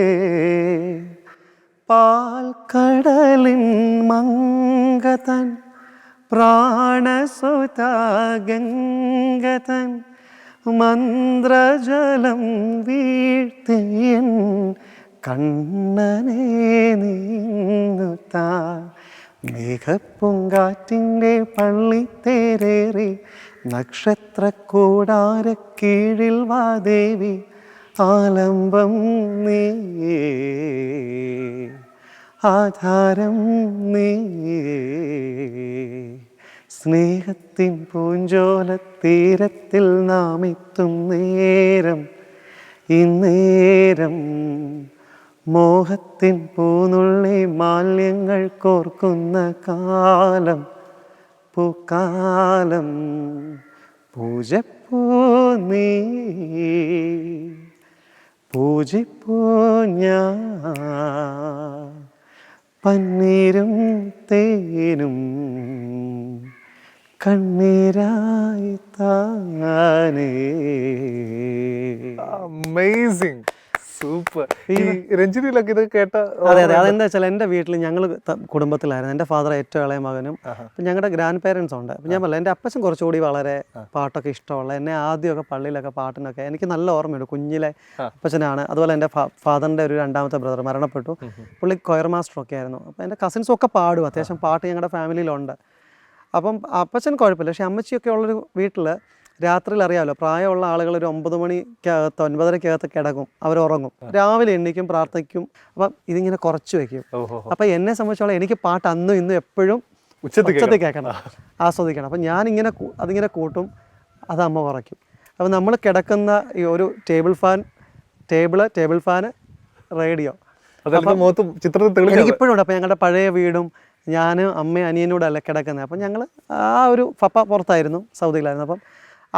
[SPEAKER 1] പാൽക്കടലിൻ മങ്കതൻ പ്രാണസുതാഗംഗതൻ മന്ത്രജലം വീഴ്ത്തിയൻ കണ്ണനെ നീങ്ങുത്താ, മേഘപ്പൂങ്കാറ്റിൻ്റെ പള്ളിത്തേരേറി നക്ഷത്രക്കൂടാരക്കീഴിൽ വാ ദേവി, ആലംബം നീ ആധാരം നീ, സ്നേഹത്തിൻ പൂഞ്ചോലത്തീരത്തിൽ നാം എത്തും നേരം, ഇന്നേരം മോഹത്തിൻ പൂനുള്ളി മാല്യങ്ങൾ കോർക്കുന്ന കാലം, പൂക്കാലം, പൂജപ്പൂ നീ, പൂജിപ്പൂ ഞാൻ, പന്നീരും തേനും കണ്ണീരായി താനേ.
[SPEAKER 3] Amazing, super. ഈ രഞ്ജിനിയിലൊക്കെ ഇത് കേട്ട?
[SPEAKER 1] അതെ, അതെന്താ വെച്ചാൽ എൻ്റെ വീട്ടിൽ ഞങ്ങൾ കുടുംബത്തിലായിരുന്നു. എൻ്റെ ഫാദർ ഏറ്റവും ഇളയ മകനും, അപ്പം ഞങ്ങളുടെ ഗ്രാൻഡ് പേരൻസ് ഉണ്ട്. അപ്പം ഞാൻ പറഞ്ഞില്ല, എൻ്റെ അപ്പച്ചൻ കുറച്ചുകൂടി വളരെ പാട്ടൊക്കെ ഇഷ്ടമുള്ള, എന്നെ ആദ്യമൊക്കെ പള്ളിയിലൊക്കെ പാട്ടിനൊക്കെ എനിക്ക് നല്ല ഓർമ്മയുണ്ട്. കുഞ്ഞിലെ അപ്പച്ചനാണ്. അതുപോലെ എൻ്റെ ഫാദറിൻ്റെ ഒരു 2ാമത്തെ ബ്രദർ മരണപ്പെട്ടു, പുള്ളി കൊയർ മാസ്റ്ററൊക്കെ ആയിരുന്നു. അപ്പോൾ എൻ്റെ കസിൻസും ഒക്കെ പാടും, അത്യാവശ്യം പാട്ട് ഞങ്ങളുടെ ഫാമിലിയിലുണ്ട്. അപ്പം അപ്പച്ചൻ കുഴപ്പമില്ല. പക്ഷേ അമ്മച്ചിയൊക്കെ ഉള്ളൊരു വീട്ടിൽ രാത്രിയിൽ അറിയാമല്ലോ, പ്രായമുള്ള ആളുകൾ ഒരു 9 മണിക്കകത്ത് 9:30 കിടക്കും, അവരുറങ്ങും, രാവിലെ എണ്ണിക്കും, പ്രാർത്ഥിക്കും. അപ്പം ഇതിങ്ങനെ കുറച്ച് വയ്ക്കും. അപ്പം എന്നെ സംബന്ധിച്ചോളം എനിക്ക് പാട്ട് അന്നും ഇന്നും എപ്പോഴും ഉച്ചത്തിൽ കേൾക്കണം, ആസ്വദിക്കണം. അപ്പം ഞാനിങ്ങനെ അതിങ്ങനെ കൂട്ടും, അത് അമ്മ കുറയ്ക്കും. അപ്പം നമ്മൾ കിടക്കുന്ന ഈ ഒരു ടേബിൾ ഫാന്, റേഡിയോ, എനിക്കിപ്പോഴും ഉണ്ട്. അപ്പം ഞങ്ങളുടെ പഴയ വീടും ഞാനും അമ്മയും അനിയനോട് അല്ല കിടക്കുന്നത്. അപ്പം ഞങ്ങൾ ആ ഒരു പപ്പ പുറത്തായിരുന്നു, സൗദിയിലായിരുന്നു. അപ്പം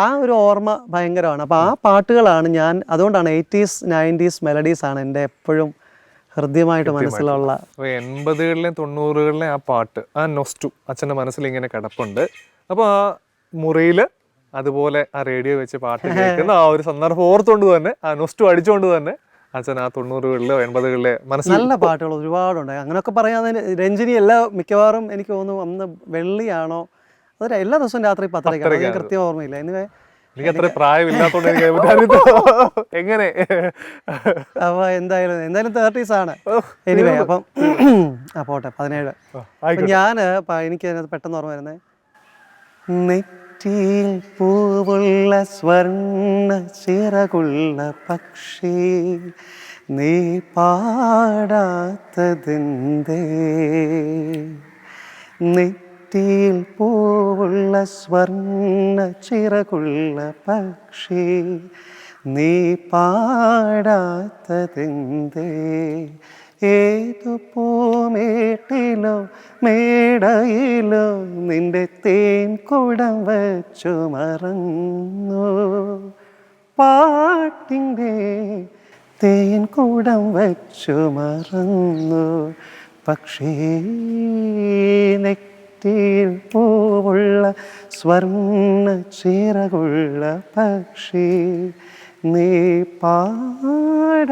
[SPEAKER 1] ആ ഒരു ഓർമ്മ ഭയങ്കരമാണ്. അപ്പോൾ ആ പാട്ടുകളാണ് ഞാൻ, അതുകൊണ്ടാണ് 80s 90s മെലഡീസാണ് എൻ്റെ എപ്പോഴും ഹൃദ്യമായിട്ട് മനസ്സിലുള്ള.
[SPEAKER 3] 80കളിലെയും 90കളിലെയും ആ പാട്ട്, ആ നൊസ്റ്റു അച്ഛൻ്റെ മനസ്സിൽ ഇങ്ങനെ കിടപ്പുണ്ട്. അപ്പോൾ ആ മുറിയിൽ അതുപോലെ ആ റേഡിയോ വെച്ച് പാട്ട് കേൾക്കുന്ന ആ ഒരു സന്ദർഭം ഓർത്തുകൊണ്ട് തന്നെ, ആ നൊസ്റ്റു അടിച്ചുകൊണ്ട് തന്നെ അച്ഛൻ ആ 90കളിലോ 80കളിലെ മനസ്സിൽ
[SPEAKER 1] നല്ല പാട്ടുകൾ ഒരുപാടുണ്ട്. അങ്ങനെയൊക്കെ പറയാതെ രഞ്ജിനി എല്ലാ മിക്കവാറും എനിക്ക് തോന്നുന്നു അന്ന് വെള്ളിയാണോ, അതൊരു എല്ലാ ദിവസവും രാത്രി 10:30, കൃത്യം ഓർമ്മയില്ല.
[SPEAKER 3] എനിക്ക് അത്ര പ്രായമില്ലാത്തോണ്ട് എങ്ങനെ.
[SPEAKER 1] അപ്പൊ എന്തായാലും 30s ആണ്. എനിവേ, അപ്പം പോട്ടെ, 17. ഞാൻ എനിക്ക് അതിനകത്ത് പെട്ടെന്ന് ഓർമ്മ വരുന്നത്, നെറ്റിയിൽ പൂവുള്ള സ്വർണ്ണ ചിറകുള്ള പക്ഷി, നീ പാടാത്തതെന്തേ, നെറ്റിയിൽ പൂവുള്ള സ്വർണ്ണ ചിറകുള്ള പക്ഷി, നീ പാടാത്തതെന്തേ, ഏതു പൂമേട്ടിലോ മേടയിലോ നിന്റെ തേൻ കുടം വച്ചു മറന്നു, പാട്ടിൻ്റെ തേൻ കുടം വച്ചു മറന്നു, പക്ഷേ നെറ്റിയിൽ പൂവുള്ള സ്വർണ്ണ ചിറകുള്ള പക്ഷി നീ പാടാത്തതിൻ്റെ.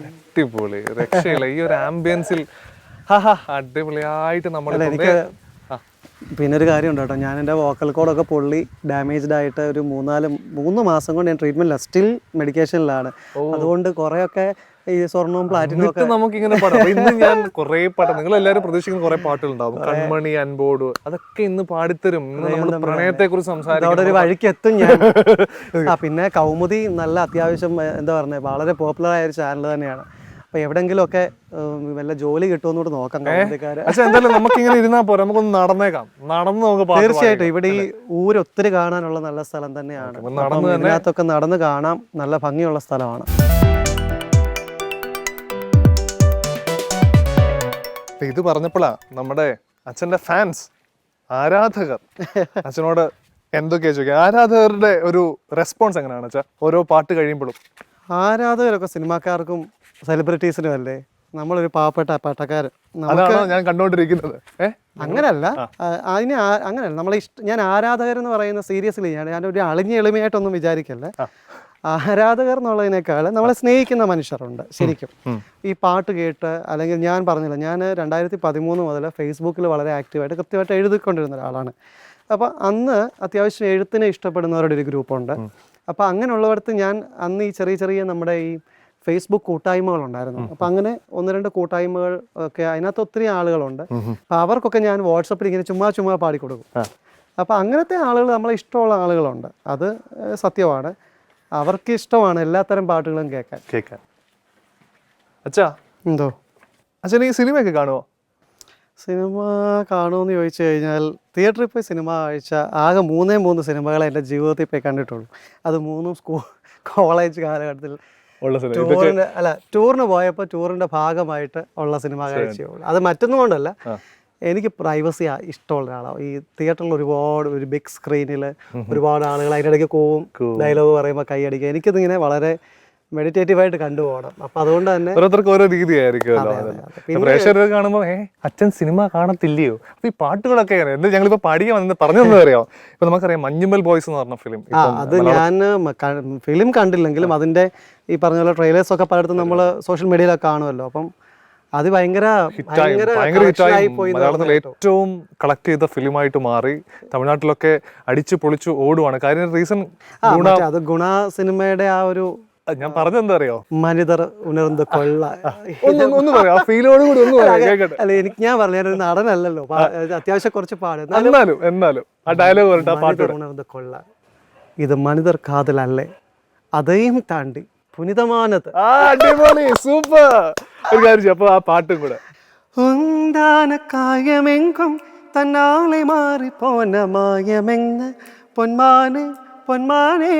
[SPEAKER 3] അടിപൊളി, രക്ഷയില്ല. ഈ ഒരു ആംബിയൻസിൽ അടിപൊളിയായിട്ട് നമ്മൾ
[SPEAKER 1] എനിക്ക് പിന്നെ ഒരു കാര്യം ഉണ്ട് കേട്ടോ, ഞാൻ എൻ്റെ വോക്കൽ കോഡൊക്കെ പൊള്ളി ഡാമേജ്ഡ് ആയിട്ട് ഒരു 3 മാസം കൊണ്ട് ഞാൻ ട്രീറ്റ്മെൻറ്റിലാണ്, സ്റ്റിൽ മെഡിക്കേഷനിലാണ്. അതുകൊണ്ട് കുറേയൊക്കെ ഈ സ്വർണവും പ്ലാറ്റിനും ഒക്കെ
[SPEAKER 3] നമുക്ക് ഇങ്ങനെ പാടാം. ഇന്ന് ഞാൻ കുറെ പാട്ട്, നിങ്ങൾ എല്ലാവരും പ്രതീക്ഷിക്കുന്ന കുറെ പാട്ടുകളുണ്ടാവും, കൺമണി, അൻപോട്, അതൊക്കെ ഇന്ന് പാടിത്തരും. ഇന്ന് നമ്മൾ പ്രണയത്തെ കുറിച്ച് സംസാരിക്കും,
[SPEAKER 1] അവിടെ ഒരു വഴിക്ക് എത്തും ഞാൻ. പിന്നെ കൗമുദി നല്ല അത്യാവശ്യം എന്താ പറയുക വളരെ പോപ്പുലർ ആയ ഒരു ചാനൽ തന്നെയാണ്. അപ്പൊ എവിടെങ്കിലും ഒക്കെ വല്ല ജോലി കിട്ടുമെന്നോട് നോക്കാം കൗമുദിക്കാര്.
[SPEAKER 3] പക്ഷെ എന്തായാലും നമുക്ക് ഇങ്ങനെ ഇരുന്നാൽ പോരാ, നമുക്കൊന്ന് നടന്നേക്കാം. നടന്ന് നമുക്ക്
[SPEAKER 1] തീർച്ചയായിട്ടും ഇവിടെ ഈ ഊര് ഒത്തിരി കാണാനുള്ള നല്ല സ്ഥലം തന്നെയാണ്. ഇതിനകത്തൊക്കെ നടന്ന് കാണാം, നല്ല ഭംഗിയുള്ള സ്ഥലമാണ്.
[SPEAKER 3] ഇത് പറഞ്ഞപ്പോഴാ നമ്മുടെ അച്ഛന്റെ ഫാൻസ്, ആരാധകർ അച്ഛനോട് എന്തൊക്കെയാ ചോദിക്കുക. ആരാധകരുടെ ഒരു റെസ്പോൺസ് എങ്ങനെയാണ് അച്ഛാ ഓരോ പാട്ട് കഴിയുമ്പോഴും?
[SPEAKER 1] ആരാധകരൊക്കെ സിനിമാക്കാർക്കും സെലിബ്രിറ്റീസിനും അല്ലേ, നമ്മളൊരു പാവപ്പെട്ട പട്ടക്കാരൻ.
[SPEAKER 3] അതാണോ ഞാൻ കണ്ടോണ്ടിരിക്കുന്നത്?
[SPEAKER 1] അങ്ങനല്ല, അങ്ങനെയല്ല. ഞാൻ ആരാധകർ എന്ന് പറയുന്ന സീരിയസ്ലി ഞാനൊരു അളിഞ്ഞ എളിമയായിട്ടൊന്നും വിചാരിക്കല്ലേ. ആരാധകർ എന്നുള്ളതിനേക്കാൾ നമ്മളെ സ്നേഹിക്കുന്ന മനുഷ്യരുണ്ട് ശരിക്കും. ഈ പാട്ട് കേട്ട്, അല്ലെങ്കിൽ ഞാൻ പറഞ്ഞില്ല, ഞാൻ 2013 മുതൽ ഫേസ്ബുക്കിൽ വളരെ ആക്റ്റീവായിട്ട് കൃത്യമായിട്ട് എഴുതിക്കൊണ്ടിരുന്ന ഒരാളാണ്. അപ്പോൾ അന്ന് അത്യാവശ്യം എഴുത്തിനെ ഇഷ്ടപ്പെടുന്നവരുടെ ഒരു ഗ്രൂപ്പുണ്ട്. അപ്പോൾ അങ്ങനെയുള്ളവർക്ക് ഞാൻ അന്ന് ഈ ചെറിയ നമ്മുടെ ഈ ഫേസ്ബുക്ക് കൂട്ടായ്മകളുണ്ടായിരുന്നു. അപ്പോൾ അങ്ങനെ 1-2 കൂട്ടായ്മകൾ ഒക്കെ, അതിനകത്ത് ഒത്തിരി ആളുകളുണ്ട്. അപ്പോൾ അവർക്കൊക്കെ ഞാൻ വാട്സപ്പിൽ ഇങ്ങനെ ചുമ്മാ പാടിക്കൊടുക്കും. അപ്പോൾ അങ്ങനത്തെ ആളുകൾ, നമ്മളെ ഇഷ്ടമുള്ള ആളുകളുണ്ട്, അത് സത്യമാണ്. അവർക്ക് ഇഷ്ടമാണ് എല്ലാത്തരം പാട്ടുകളും കേൾക്കാൻ.
[SPEAKER 3] അച്ഛാ
[SPEAKER 1] എന്തോ
[SPEAKER 3] അച്ഛൻ ഈ സിനിമയൊക്കെ കാണുമോ?
[SPEAKER 1] സിനിമ കാണുമെന്ന് ചോദിച്ചു കഴിഞ്ഞാൽ തിയേറ്ററിൽ പോയി സിനിമ കാഴ്ച ആകെ 3 സിനിമകളെ എൻ്റെ ജീവിതത്തിൽ പോയി കണ്ടിട്ടുള്ളൂ. അത് 3 കോളേജ് കാലഘട്ടത്തിൽ ടൂറിന് പോയപ്പോൾ ടൂറിൻ്റെ ഭാഗമായിട്ട് ഉള്ള സിനിമ കാഴ്ചയുള്ളൂ. അത് മറ്റൊന്നും കൊണ്ടല്ല, എനിക്ക് പ്രൈവസി ഇഷ്ടമുള്ള ഒരാളാണ്. ഈ തിയേറ്ററിൽ ഒരുപാട് ഒരു ബിഗ് സ്ക്രീനിൽ ഒരുപാട് ആളുകൾ അതിനിടയ്ക്ക് പോവും, ഡയലോഗ് പറയുമ്പോൾ കൈയടിക്കുക. എനിക്കിതിങ്ങനെ വളരെ മെഡിറ്റേറ്റീവായിട്ട് കണ്ടുപോകണം. അപ്പൊ അതുകൊണ്ട് തന്നെ
[SPEAKER 3] ഓരോരുത്തർക്ക് ഓരോ രീതിയായിരിക്കുമല്ലോ. പ്രേക്ഷകർ കാണുമ്പോൾ അച്ഛൻ സിനിമ കാണത്തില്ലയോ? അപ്പൊ ഈ പാട്ടുകളൊക്കെ എന്താ ഞങ്ങളിപ്പോ പാടിക്കാൻ വന്നത് പറഞ്ഞു അറിയാം. ഇപ്പൊ നമുക്കറിയാം മഞ്ഞുമ്മൽ ബോയ്സ് എന്ന് പറഞ്ഞ ഫിലിം,
[SPEAKER 1] അത് ഞാൻ ഫിലിം കണ്ടില്ലെങ്കിലും അതിന്റെ ഈ പറഞ്ഞ പോലെ ട്രെയിലേഴ്സ് ഒക്കെ പലയിടത്തും നമ്മൾ സോഷ്യൽ മീഡിയയിലൊക്കെ കാണുമല്ലോ. അപ്പം അത് ഭയങ്കര
[SPEAKER 3] മലയാളത്തിൽ ഏറ്റവും കളക്ട് ചെയ്ത ഫിലിമായിട്ട് മാറി. തമിഴ്നാട്ടിലൊക്കെ അടിച്ചു പൊളിച്ചു ഓടുവാണ്. കാര്യം റീസൺ
[SPEAKER 1] അത് ഗുണ സിനിമയുടെ ആ ഒരു,
[SPEAKER 3] ഞാൻ പറഞ്ഞെന്താ അറിയോ,
[SPEAKER 1] മനിതർ ഉണർന്ന് കൊള്ള
[SPEAKER 3] അല്ല
[SPEAKER 1] എനിക്ക് ഞാൻ പറഞ്ഞു, ഞാനൊരു നടനല്ലല്ലോ, അത്യാവശ്യം കുറച്ച് പാട്.
[SPEAKER 3] എന്നാലും ആ ഡയലോഗ്
[SPEAKER 1] ഉണർന്ന് കൊള്ള, ഇത് മനിതർ കാതലല്ലേ, അതെയും താണ്ടി പുനിതമാനത്.
[SPEAKER 3] അടിപൊളി, സൂപ്പർ. ഒരു കാര്യം അപ്പൊ ആ പാട്ടും കൂടെ.
[SPEAKER 1] ഉന്താന കായമെങ്കും തന്നാളെ മാറി പോന മായമെന്ന് പൊന്മാനെ പൊന്മാനേ,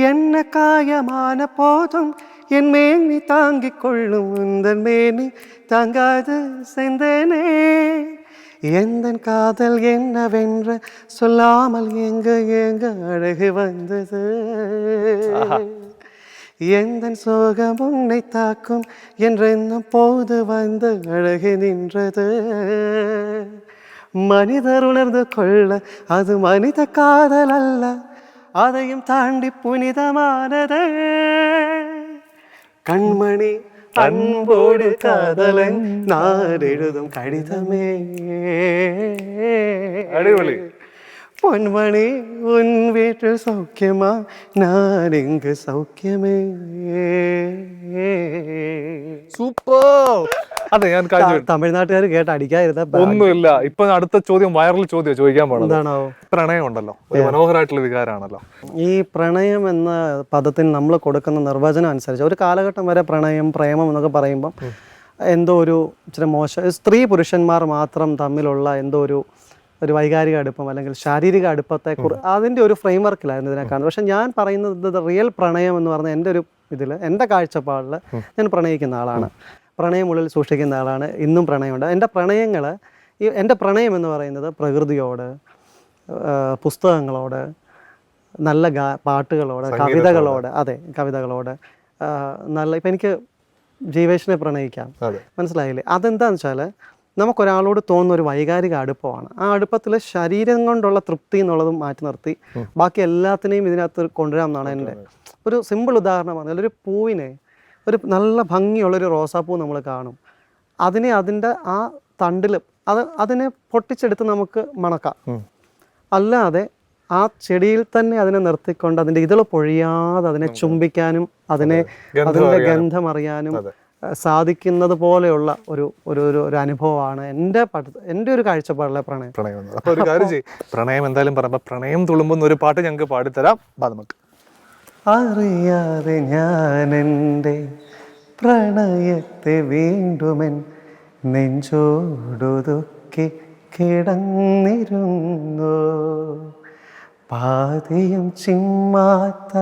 [SPEAKER 1] என்ன காயமான போதும் என் மேனி தாங்கிக் கொள்ளும் உந்தன் மேனி தாங்காது செந்தனே, எந்தன் காதல் என்னவென்று சொல்லாமல் எங்க அழகு வந்தது, எந்தன் சோகம் உன்னை தாக்கும் என்றென்னும் போது வந்து அழகு நின்றது, மனிதர் உணர்ந்து கொள்ள அது மனித காதல் அல்ல, அதையும் தாண்டி புனிதமானது, கண்மணி அன்போடு காதலன் நான் எழுதும் கடிதமே,
[SPEAKER 3] அடிபொலி.
[SPEAKER 1] பொன்மணி உன் வீட்டில் சௌக்கியமா, நான் இங்கு சௌக்கியமே.
[SPEAKER 3] സൂപ്പർ. അതെ, ഞാൻ
[SPEAKER 1] തമിഴ്നാട്ടുകാർ കേട്ട് അടിക്കാതിരുന്ന
[SPEAKER 3] ഒന്നുമില്ല. ഇപ്പൊ അടുത്ത ചോദ്യം വൈറൽ ചോദ്യം ചോദിക്കാൻ പാടില്ല.
[SPEAKER 1] എന്താണോ?
[SPEAKER 3] പ്രണയം ഉണ്ടല്ലോ, ഒരു മനോഹരമായിട്ടുള്ള വികാരമാണല്ലോ.
[SPEAKER 1] ഈ പ്രണയം എന്ന പദത്തിന് നമ്മൾ കൊടുക്കുന്ന നിർവചനം അനുസരിച്ച് ഒരു കാലഘട്ടം വരെ പ്രണയം, പ്രേമം എന്നൊക്കെ പറയുമ്പം എന്തോ ഒരു ഇച്ചിരി മോശം, സ്ത്രീ പുരുഷന്മാർ മാത്രം തമ്മിലുള്ള എന്തോ ഒരു വൈകാരിക അടുപ്പം അല്ലെങ്കിൽ ശാരീരിക അടുപ്പത്തെ അതിൻ്റെ ഒരു ഫ്രെയിം വർക്കിലായിരുന്നു ഇതിനെ കാണുന്നത്. പക്ഷെ ഞാൻ പറയുന്നത് റിയൽ പ്രണയം എന്ന് പറഞ്ഞാൽ എൻ്റെ ഒരു ഇതിൽ, എൻ്റെ കാഴ്ചപ്പാടിൽ ഞാൻ പ്രണയിക്കുന്ന ആളാണ്, പ്രണയം ഉള്ളിൽ സൂക്ഷിക്കുന്ന ആളാണ്. ഇന്നും പ്രണയമുണ്ട്. എൻ്റെ പ്രണയം എന്ന് പറയുന്നത് പ്രകൃതിയോട്, പുസ്തകങ്ങളോട്, നല്ല പാട്ടുകളോട്, കവിതകളോട്, നല്ല ഇപ്പം എനിക്ക് ജീവേഷിനെ പ്രണയിക്കാം,
[SPEAKER 3] അതെ.
[SPEAKER 1] മനസ്സിലായില്ലേ? അതെന്താണെന്ന് വെച്ചാൽ നമുക്കൊരാളോട് തോന്നുന്ന ഒരു വൈകാരിക അടുപ്പമാണ്. ആ അടുപ്പത്തിൽ ശരീരം കൊണ്ടുള്ള തൃപ്തി എന്നുള്ളതും മാറ്റി നിർത്തി ബാക്കി എല്ലാത്തിനെയും ഇതിനകത്ത് കൊണ്ടുവരാമെന്നാണ് എൻ്റെ ഒരു സിമ്പിൾ ഉദാഹരണം പറഞ്ഞാൽ. ഒരു പൂവിനെ, ഒരു നല്ല ഭംഗിയുള്ളൊരു റോസാപ്പൂ നമ്മൾ കാണും, അതിനെ അതിൻ്റെ ആ തണ്ടിൽ അതിനെ പൊട്ടിച്ചെടുത്ത് നമുക്ക് മണക്കാം. അല്ലാതെ ആ ചെടിയിൽ തന്നെ അതിനെ നിർത്തിക്കൊണ്ട് അതിൻ്റെ ഇതിൽ പൊഴിയാതെ അതിനെ ചുംബിക്കാനും അതിൻ്റെ ഗന്ധം അറിയാനും സാധിക്കുന്നത് പോലെയുള്ള ഒരു ഒരു ഒരു അനുഭവമാണ് എൻ്റെ ഒരു കാഴ്ചപ്പാടിലെ പ്രണയം.
[SPEAKER 3] അപ്പോൾ ഒരു കാര്യം ചെയ്യും, പ്രണയം എന്തായാലും പറയുമ്പോൾ പ്രണയം തുളുമ്പുന്ന ഒരു പാട്ട് ഞങ്ങൾക്ക് പാടിത്തരാം. നമുക്ക്
[SPEAKER 1] അറിയാതെ ഞാൻ എൻ്റെ പ്രണയത്തെ വീണ്ടുമെൻ നെഞ്ചോടൊതുക്കി കിടന്നിരുന്നു, പാതിയും ചിമ്മാത്ത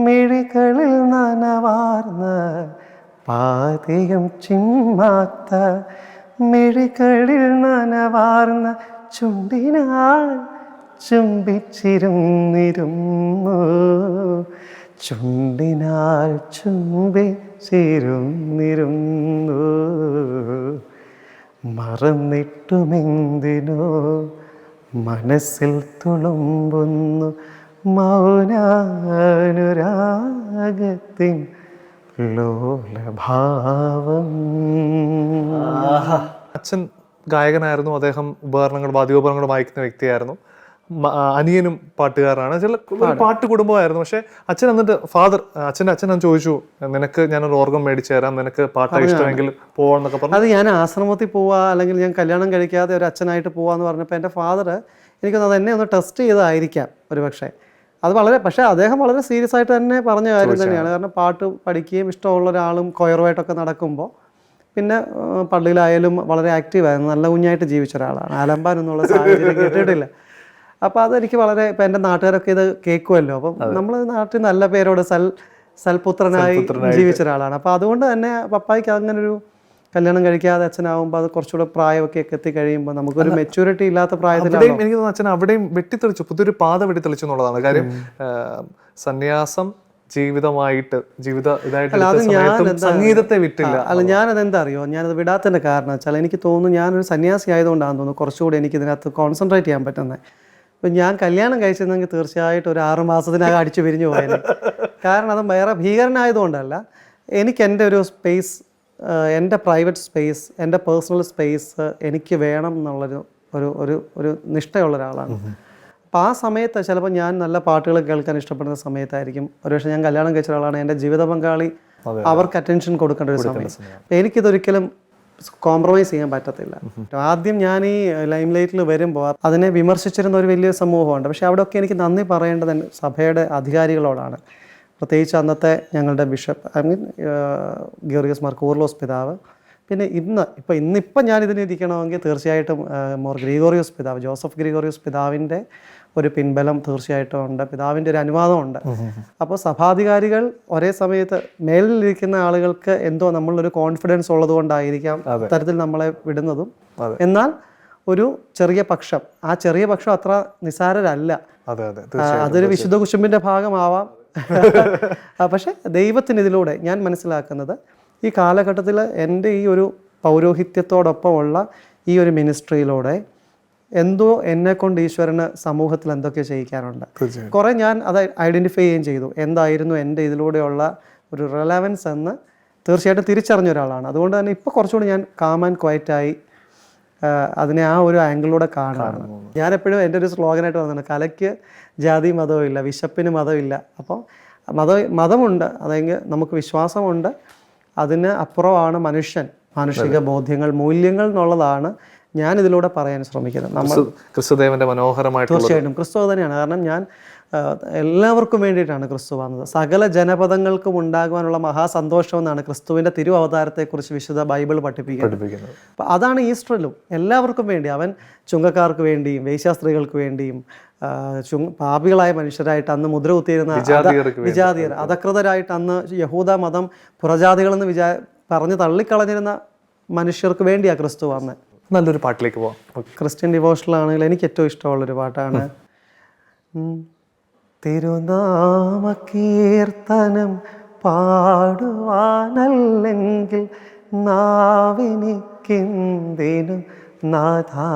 [SPEAKER 1] മിഴികളിൽ നനവാർന്ന, പാതിയും ചിമ്മാത്ത മിഴികളിൽ നനവാർന്ന ചുണ്ടിനാൽ ചുംബിച്ചിരുന്നിരുന്നു, ചുണ്ടിനാൽ ചുംബിച്ചിരുന്നിരുന്നു, മറന്നിട്ടുമെന്തിനോ മനസ്സിൽ തുളുമ്പുന്നു മൗനാനുരാഗത്തിൻ ലോലഭാവം.
[SPEAKER 3] അച്ഛൻ ഗായകനായിരുന്നു, അദ്ദേഹം വാദ്യോപകരണങ്ങൾ വായിക്കുന്ന വ്യക്തിയായിരുന്നു. അനിയനും പാട്ടുകാരനാണ്, ചില ഒരു പാട്ട് കുടുംബമായിരുന്നു. പക്ഷെ അച്ഛൻ എന്നിട്ട് അച്ഛൻ ചോദിച്ചു, നിനക്ക് ഞാനൊരു ഓർഗൻ മേടിച്ചു തരാം, നിനക്ക് പാട്ടാണ് ഇഷ്ടമെങ്കിൽ പോവാന്നൊക്കെ പറഞ്ഞു.
[SPEAKER 1] അത് ഞാൻ ആശ്രമത്തിൽ പോവാ അല്ലെങ്കിൽ ഞാൻ കല്യാണം കഴിക്കാതെ ഒരു അച്ഛനായിട്ട് പോവാന്ന് പറഞ്ഞപ്പോൾ എൻ്റെ ഫാദർ എനിക്കൊന്നത് എന്നെ ഒന്ന് ടെസ്റ്റ് ചെയ്തതായിരിക്കാം ഒരു പക്ഷേ. അത് പക്ഷേ അദ്ദേഹം വളരെ സീരിയസ് ആയിട്ട് തന്നെ പറഞ്ഞ കാര്യം തന്നെയാണ്. കാരണം പാട്ട് പഠിക്കുകയും ഇഷ്ടമുള്ള ഒരാളും കൊയറുമായിട്ടൊക്കെ നടക്കുമ്പോൾ, പിന്നെ പള്ളിയിലായാലും വളരെ ആക്റ്റീവായിരുന്നു, നല്ല കുഞ്ഞായിട്ട് ജീവിച്ച ഒരാളാണ്, അലമ്പാനൊന്നുള്ള സാഹചര്യം കേട്ടിട്ടില്ല. അപ്പോൾ അതെനിക്ക് വളരെ, ഇപ്പം എൻ്റെ നാട്ടുകാരൊക്കെ ഇത് കേൾക്കുമല്ലോ, അപ്പം നമ്മൾ നാട്ടിൽ നല്ല പേരോട് സൽപുത്രനായി ജീവിച്ച ഒരാളാണ്. അപ്പോൾ അതുകൊണ്ട് തന്നെ പപ്പായ്ക്ക് അങ്ങനൊരു കല്യാണം കഴിക്കാതെ അച്ഛനാവുമ്പോൾ അത് കുറച്ചുകൂടെ പ്രായമൊക്കെ എത്തിക്കഴിയുമ്പോൾ നമുക്കൊരു മെച്യൂരിറ്റി ഇല്ലാത്ത പ്രായത്തിലാണ്
[SPEAKER 3] എനിക്ക് തോന്നുന്നു അച്ഛൻ അവിടെയും വെട്ടിത്തെളിച്ചു, പുതിയൊരു പാത വെട്ടിത്തെളിച്ചു എന്നുള്ളതാണ് കാര്യം. സന്യാസം ജീവിതമായിട്ട് സംഗീതത്തെ വിട്ടില്ല.
[SPEAKER 1] അല്ല, ഞാനതെന്താ അറിയോ, ഞാനത് വിടാത്തതിൻ്റെ കാരണം വെച്ചാൽ എനിക്ക് തോന്നുന്നു ഞാനൊരു സന്യാസി ആയതുകൊണ്ടാണെന്ന് തോന്നുന്നു കുറച്ചുകൂടി എനിക്ക് ഇതിനകത്ത് കോൺസെൻട്രേറ്റ് ചെയ്യാൻ പറ്റുന്നത്. ഇപ്പം ഞാൻ കല്യാണം കഴിച്ചിരുന്നെങ്കിൽ തീർച്ചയായിട്ടും ഒരു 6 മാസത്തിനകം അടിച്ചു പിരിഞ്ഞു പോയത്. കാരണം അത് വേറെ ഭീകരനായതുകൊണ്ടല്ല, എനിക്ക് എൻ്റെ ഒരു സ്പേസ്, എൻ്റെ പ്രൈവറ്റ് സ്പേസ്, എൻ്റെ പേഴ്സണൽ സ്പേസ് എനിക്ക് വേണം എന്നുള്ളൊരു ഒരു നിഷ്ഠയുള്ള ഒരാളാണ്. അപ്പം ആ സമയത്ത് ചിലപ്പോൾ ഞാൻ നല്ല പാട്ടുകൾ കേൾക്കാൻ ഇഷ്ടപ്പെടുന്ന സമയത്തായിരിക്കും ഒരുപക്ഷെ ഞാൻ കല്യാണം കഴിച്ച ഒരാളാണ്, എൻ്റെ ജീവിത പങ്കാളി അവർക്ക് അറ്റൻഷൻ കൊടുക്കേണ്ട ഒരു സമയം. എനിക്കിതൊരിക്കലും കോംപ്രമൈസ് ചെയ്യാൻ പറ്റത്തില്ല. ആദ്യം ഞാൻ ഈ ലൈം ലൈറ്റിൽ വരുമ്പോൾ അതിനെ വിമർശിച്ചിരുന്ന ഒരു വലിയ സമൂഹമുണ്ട്. പക്ഷേ അവിടെയൊക്കെ എനിക്ക് നന്ദി പറയേണ്ടത് സഭയുടെ അധികാരികളോടാണ്, പ്രത്യേകിച്ച് അന്നത്തെ ഞങ്ങളുടെ ബിഷപ്പ്, ഗീവർഗീസ് മാർ കൂർലോസ് പിതാവ്. പിന്നെ ഇന്നിപ്പം ഞാനിതിനിരിക്കണമെങ്കിൽ തീർച്ചയായിട്ടും മോർ ഗ്രിഗോറിയോസ് പിതാവ്, ജോസഫ് ഗ്രിഗോറിയോസ് പിതാവിൻ്റെ ഒരു പിൻബലം തീർച്ചയായിട്ടും ഉണ്ട്, പിതാവിൻ്റെ ഒരു അനുവാദമുണ്ട്. അപ്പോൾ സഭാധികാരികൾ ഒരേ സമയത്ത് മേലിലിരിക്കുന്ന ആളുകൾക്ക് എന്തോ നമ്മളൊരു കോൺഫിഡൻസ് ഉള്ളത് കൊണ്ടായിരിക്കാം തരത്തിൽ നമ്മളെ വിടുന്നതും. എന്നാൽ ഒരു ചെറിയ പക്ഷം, ആ ചെറിയ പക്ഷം അത്ര നിസാരരല്ല, അതൊരു വിശുദ്ധ കുശുമ്പിൻ്റെ ഭാഗമാവാം. പക്ഷെ ദൈവത്തിന് ഇതിലൂടെ ഞാൻ മനസ്സിലാക്കുന്നത് ഈ കാലഘട്ടത്തിൽ എൻ്റെ ഈ ഒരു പൗരോഹിത്യത്തോടൊപ്പമുള്ള ഈ ഒരു മിനിസ്ട്രിയിലൂടെ എന്തോ എന്നെ കൊണ്ട് ഈശ്വരന് സമൂഹത്തിൽ എന്തൊക്കെ ചെയ്യിക്കാനുണ്ട്. കുറേ ഞാൻ അത് ഐഡൻറ്റിഫൈ ചെയ്യുകയും ചെയ്തു, എന്തായിരുന്നു എൻ്റെ ഇതിലൂടെയുള്ള ഒരു റെലവൻസ് എന്ന് തീർച്ചയായിട്ടും തിരിച്ചറിഞ്ഞ ഒരാളാണ്. അതുകൊണ്ട് തന്നെ ഇപ്പോൾ കുറച്ചുകൂടി ഞാൻ കാം ആൻഡ് ക്വയറ്റായി അതിനെ ആ ഒരു ആംഗിളിലൂടെ കാണുകയാണ്. ഞാനെപ്പോഴും എൻ്റെ ഒരു സ്ലോഗനായിട്ട് പറഞ്ഞിട്ടുണ്ട്, കലയ്ക്ക് ജാതി മതവും ഇല്ല, വിശപ്പിന് മതമില്ല. അപ്പോൾ മതമുണ്ട്, അതെങ്കിൽ നമുക്ക് വിശ്വാസമുണ്ട്, അതിന് അപ്പുറമാണ് മാനുഷിക ബോധ്യങ്ങൾ, മൂല്യങ്ങൾ എന്നുള്ളതാണ് ഞാൻ ഇതിലൂടെ പറയാൻ ശ്രമിക്കുന്നത്. നമ്മൾ
[SPEAKER 3] ക്രിസ്തുദേവന്റെ മനോഹരമായിട്ട്
[SPEAKER 1] തീർച്ചയായിട്ടും ക്രിസ്തു തന്നെയാണ്. കാരണം ഞാൻ എല്ലാവർക്കും വേണ്ടിയിട്ടാണ് ക്രിസ്തു വന്നത്, സകല ജനപദങ്ങൾക്കും ഉണ്ടാകുവാനുള്ള മഹാസന്തോഷം എന്നാണ് ക്രിസ്തുവിൻ്റെ അവതാരത്തെക്കുറിച്ച് വിശുദ്ധ ബൈബിൾ പഠിപ്പിക്കുന്നത്. അപ്പം അതാണ് ഈസ്റ്ററിലും എല്ലാവർക്കും വേണ്ടി, അവൻ ചുങ്കക്കാർക്ക് വേണ്ടിയും വേശ്യാസ്ത്രീകൾക്ക് വേണ്ടിയും പാപികളായ മനുഷ്യരായിട്ട് അന്ന് മുദ്ര കുത്തിയിരുന്ന വിജാതിയർ, അധകൃതരായിട്ട് അന്ന് യഹൂദ മതം പുറജാതികളെന്ന് പറഞ്ഞ് തള്ളിക്കളഞ്ഞിരുന്ന മനുഷ്യർക്ക് വേണ്ടിയാണ് ക്രിസ്തു വന്നത്.
[SPEAKER 3] നല്ലൊരു പാട്ടിലേക്ക് പോവാം.
[SPEAKER 1] ക്രിസ്ത്യൻ ഡിവോഷണലാണെങ്കിൽ എനിക്ക് ഏറ്റവും ഇഷ്ടമുള്ളൊരു പാട്ടാണ് തിരുനാമ കീർത്തനം പാടുവാനല്ലെങ്കിൽ നാവിനിക്കെന്തിനു നാഥാ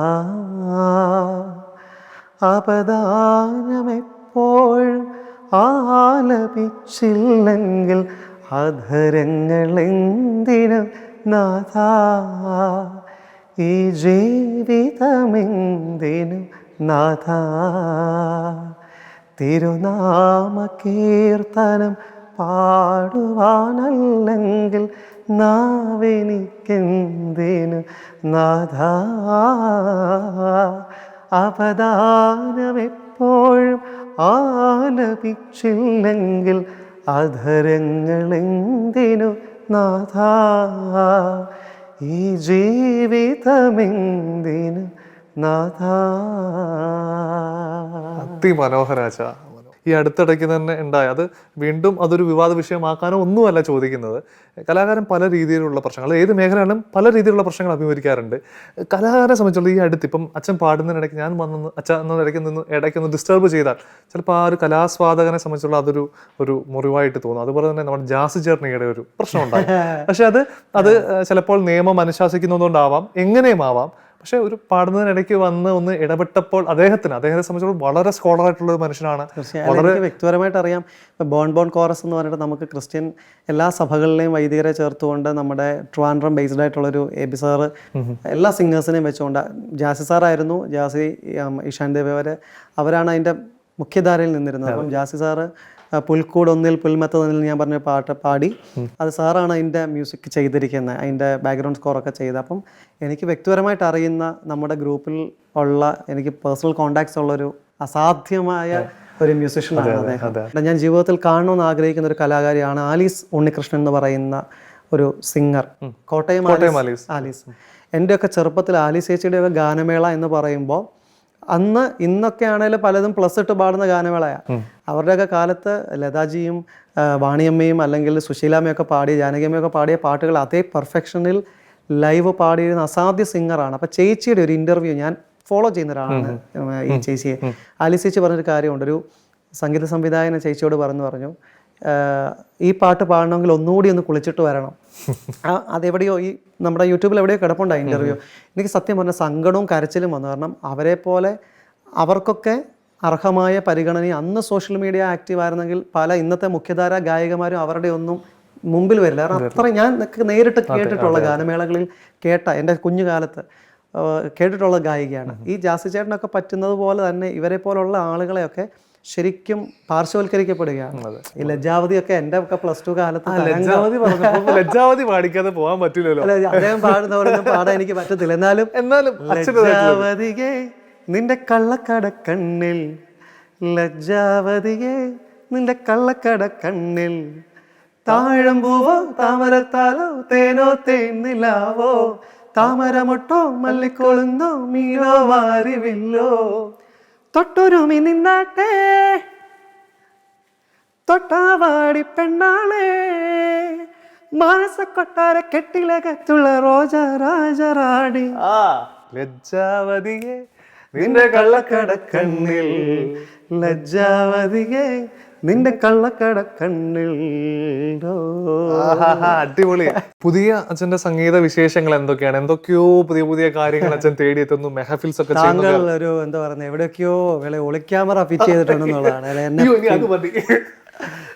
[SPEAKER 1] അപദാനമെപ്പോഴും ആലപിച്ചില്ലെങ്കിൽ അധരങ്ങളെന്തിനു നാഥാ ഈ ജീവിതമെന്തിനു നാഥാ തിരുനാമ കീർത്തനം പാടുവാനല്ലെങ്കിൽ നാവെനിക്കെന്തിനു നാഥാ അപദാനമെപ്പോഴും ആലപിച്ചില്ലെങ്കിൽ അധരങ്ങളെന്തിനു നാഥാ ഈ ജീവിതമെന്തിനു നാഥാ.
[SPEAKER 3] അതിമനോഹരാച്ച. ഈ അടുത്തിടയ്ക്ക് തന്നെ ഉണ്ടായി. അത് വീണ്ടും അതൊരു വിവാദ വിഷയമാക്കാനോ ഒന്നുമല്ല ചോദിക്കുന്നത്. കലാകാരൻ പല രീതിയിലുള്ള പ്രശ്നങ്ങൾ, ഏത് മേഖലയിലും പല രീതിയിലുള്ള പ്രശ്നങ്ങൾ അഭിമുഖീകരിക്കാറുണ്ട്. കലാകാരനെ സംബന്ധിച്ചുള്ള ഈ അടുത്ത് ഇപ്പം അച്ഛൻ പാടുന്നതിനിടയ്ക്ക് ഞാൻ വന്ന് അച്ഛൻ എന്ന ഇടയ്ക്കൊന്ന് ഡിസ്റ്റർബ് ചെയ്താൽ ചിലപ്പോൾ ആ ഒരു കലാസ്വാദകനെ സംബന്ധിച്ചുള്ള അതൊരു മുറിവായിട്ട് തോന്നും. അതുപോലെ തന്നെ നമ്മുടെ ജാസ് ജേർണിയുടെ ഒരു പ്രശ്നം ഉണ്ടായി. പക്ഷെ അത് ചിലപ്പോൾ നിയമം അനുശാസിക്കുന്നതുകൊണ്ടാവാം, എങ്ങനെയും ആവാം. പക്ഷെ ഒരു പാടുന്നതിനിടയ്ക്ക് വന്ന് ഒന്ന് ഇടപെട്ടപ്പോൾ അദ്ദേഹത്തെ സംബന്ധിച്ചിടത്തോളം വളരെ സ്കോളറായിട്ടുള്ള ഒരു മനുഷ്യനാണ്.
[SPEAKER 1] എനിക്ക് വ്യക്തിപരമായിട്ട് അറിയാം. ബോൺ കോറസ് എന്ന് പറഞ്ഞിട്ട് നമുക്ക് ക്രിസ്ത്യൻ എല്ലാ സഭകളിലെയും വൈദികരെ ചേർത്തുകൊണ്ട് നമ്മുടെ ട്രിവാൻഡ്രം ബേസ്ഡ് ആയിട്ടുള്ളൊരു എബി സാറ് എല്ലാ സിംഗേഴ്സിനെയും വെച്ചുകൊണ്ട്, ജാസി സാറായിരുന്നു, ജാസി ഇഷാൻ ദേവ് അവരാണ് അതിൻ്റെ മുഖ്യധാരയിൽ നിന്നിരുന്നത്. അപ്പം ജാസി സാറ് പുൽക്കൂട് ഒന്നിൽ പുൽമത്ത ഒന്നിൽ ഞാൻ പറഞ്ഞ പാട്ട് പാടി, അത് സാറാണ് അതിൻ്റെ മ്യൂസിക് ചെയ്തിരിക്കുന്നത്, അതിൻ്റെ ബാക്ക്ഗ്രൗണ്ട് സ്കോറൊക്കെ ചെയ്ത്. അപ്പം എനിക്ക് വ്യക്തിപരമായിട്ട് അറിയുന്ന നമ്മുടെ ഗ്രൂപ്പിൽ ഉള്ള, എനിക്ക് പേഴ്സണൽ കോണ്ടാക്ട്സ് ഉള്ളൊരു അസാധ്യമായ ഒരു മ്യൂസിഷ്യനാണ് അദ്ദേഹം. ഞാൻ ജീവിതത്തിൽ കാണണമെന്ന് ആഗ്രഹിക്കുന്ന ഒരു കലാകാരിയാണ് ആലീസ് ഉണ്ണികൃഷ്ണൻ എന്ന് പറയുന്ന ഒരു സിംഗർ. കോട്ടയം ആലീസ്. എൻ്റെയൊക്കെ ചെറുപ്പത്തിൽ ആലീസ് ചേച്ചിയുടെയൊക്കെ ഗാനമേള എന്ന് പറയുമ്പോൾ ഇന്നൊക്കെ ആണെങ്കിലും പലതും പ്ലസ് ഇട്ട് പാടുന്ന ഗാനമേളയാണ്. അവരുടെയൊക്കെ കാലത്ത് ലതാജിയും വാണിയമ്മയും അല്ലെങ്കിൽ സുശീലാമ്മയൊക്കെ പാടിയ, ജാനകിയമ്മയൊക്കെ പാടിയ പാട്ടുകൾ അതേ പെർഫെക്ഷനിൽ ലൈവ് പാടിയിരുന്ന അസാധ്യ സിംഗറാണ്. അപ്പം ചേച്ചിയുടെ ഒരു ഇൻ്റർവ്യൂ ഞാൻ ഫോളോ ചെയ്യുന്ന ഒരാളാണ് ഈ ചേച്ചിയെ. ആലീസ് ചേച്ചി പറഞ്ഞൊരു കാര്യമുണ്ട്. ഒരു സംഗീത സംവിധായകൻ ചേച്ചിയോട് പറഞ്ഞു, ഈ പാട്ട് പാടണമെങ്കിൽ ഒന്നുകൂടി ഒന്ന് കുളിച്ചിട്ട് വരണം. അതെവിടെയോ ഈ നമ്മുടെ യൂട്യൂബിൽ എവിടെയോ കിടപ്പുണ്ടായി ഇൻ്റർവ്യൂ. എനിക്ക് സത്യം പറഞ്ഞാൽ സങ്കടവും കരച്ചിലും വന്നു. കാരണം അവരെ പോലെ അവർക്കൊക്കെ അർഹമായ പരിഗണന അന്ന് സോഷ്യൽ മീഡിയ ആക്റ്റീവ് ആയിരുന്നെങ്കിൽ പല ഇന്നത്തെ മുഖ്യധാര ഗായികമാരും അവരുടെ ഒന്നും മുമ്പിൽ വരില്ല. കാരണം അത്ര ഞാൻ നേരിട്ട് കേട്ടിട്ടുള്ള ഗാനമേളകളിൽ എൻ്റെ കുഞ്ഞുകാലത്ത് കേട്ടിട്ടുള്ള ഗായികയാണ്. ഈ ജാസി ചേട്ടനൊക്കെ പറ്റുന്നത് പോലെ തന്നെ ഇവരെ പോലുള്ള ആളുകളെയൊക്കെ ശരിക്കും പാർശ്വവൽക്കരിക്കപ്പെടുകയാണ്. ഈ ലജ്ജാവതിയൊക്കെ എൻ്റെ ഒക്കെ +2 കാലത്ത്
[SPEAKER 3] ലജ്ജാവതി പാടിക്കാതെ പോകാൻ പറ്റില്ലല്ലോ.
[SPEAKER 1] അദ്ദേഹം പാടുന്ന പോലെ പാടാൻ എനിക്ക് പറ്റത്തില്ല. എന്നാലും ലജ്ജാവതിയെ നിന്റെ കള്ളക്കട കണ്ണിൽ, ലജ്ജാവതിയെ നിന്റെ കള്ളക്കട കണ്ണിൽ, താഴമ്പൂവോ താമരത്താലോ തേനോ തേന്നിലാവോ, താമരമൊട്ടോ മല്ലിക്കൊളുന്നോ മീനോ വാരിവില്ലോ, തൊട്ടൊരുമി നിന്നാട്ടെ തൊട്ടാവാടി പെണ്ണാളെ, മാനസക്കൊട്ടാര കെട്ടിലകത്തുള്ള റോജ രാജറാടി.
[SPEAKER 3] ലജ്ജാവതിയെ നിന്റെ കള്ളക്കട കണ്ണിൽ,
[SPEAKER 1] ലജ്ജാവതിയെ നിന്റെ കള്ളക്കട കണ്ണിൽ.
[SPEAKER 3] അടിപൊളി. പുതിയ അച്ഛന്റെ സംഗീത വിശേഷങ്ങൾ എന്തൊക്കെയാണ്? എന്തൊക്കെയോ പുതിയ പുതിയ കാര്യങ്ങൾ അച്ഛൻ തേടിയെത്തുന്നു. മെഹഫിൽസ് ഒക്കെ
[SPEAKER 1] താങ്കൾ ഒരു എന്താ പറയുന്നത്, എവിടെയൊക്കെയോ ഒളിക്യാമറ ഫിറ്റ് ചെയ്തിട്ടുണ്ടെന്നുള്ളതാണ്.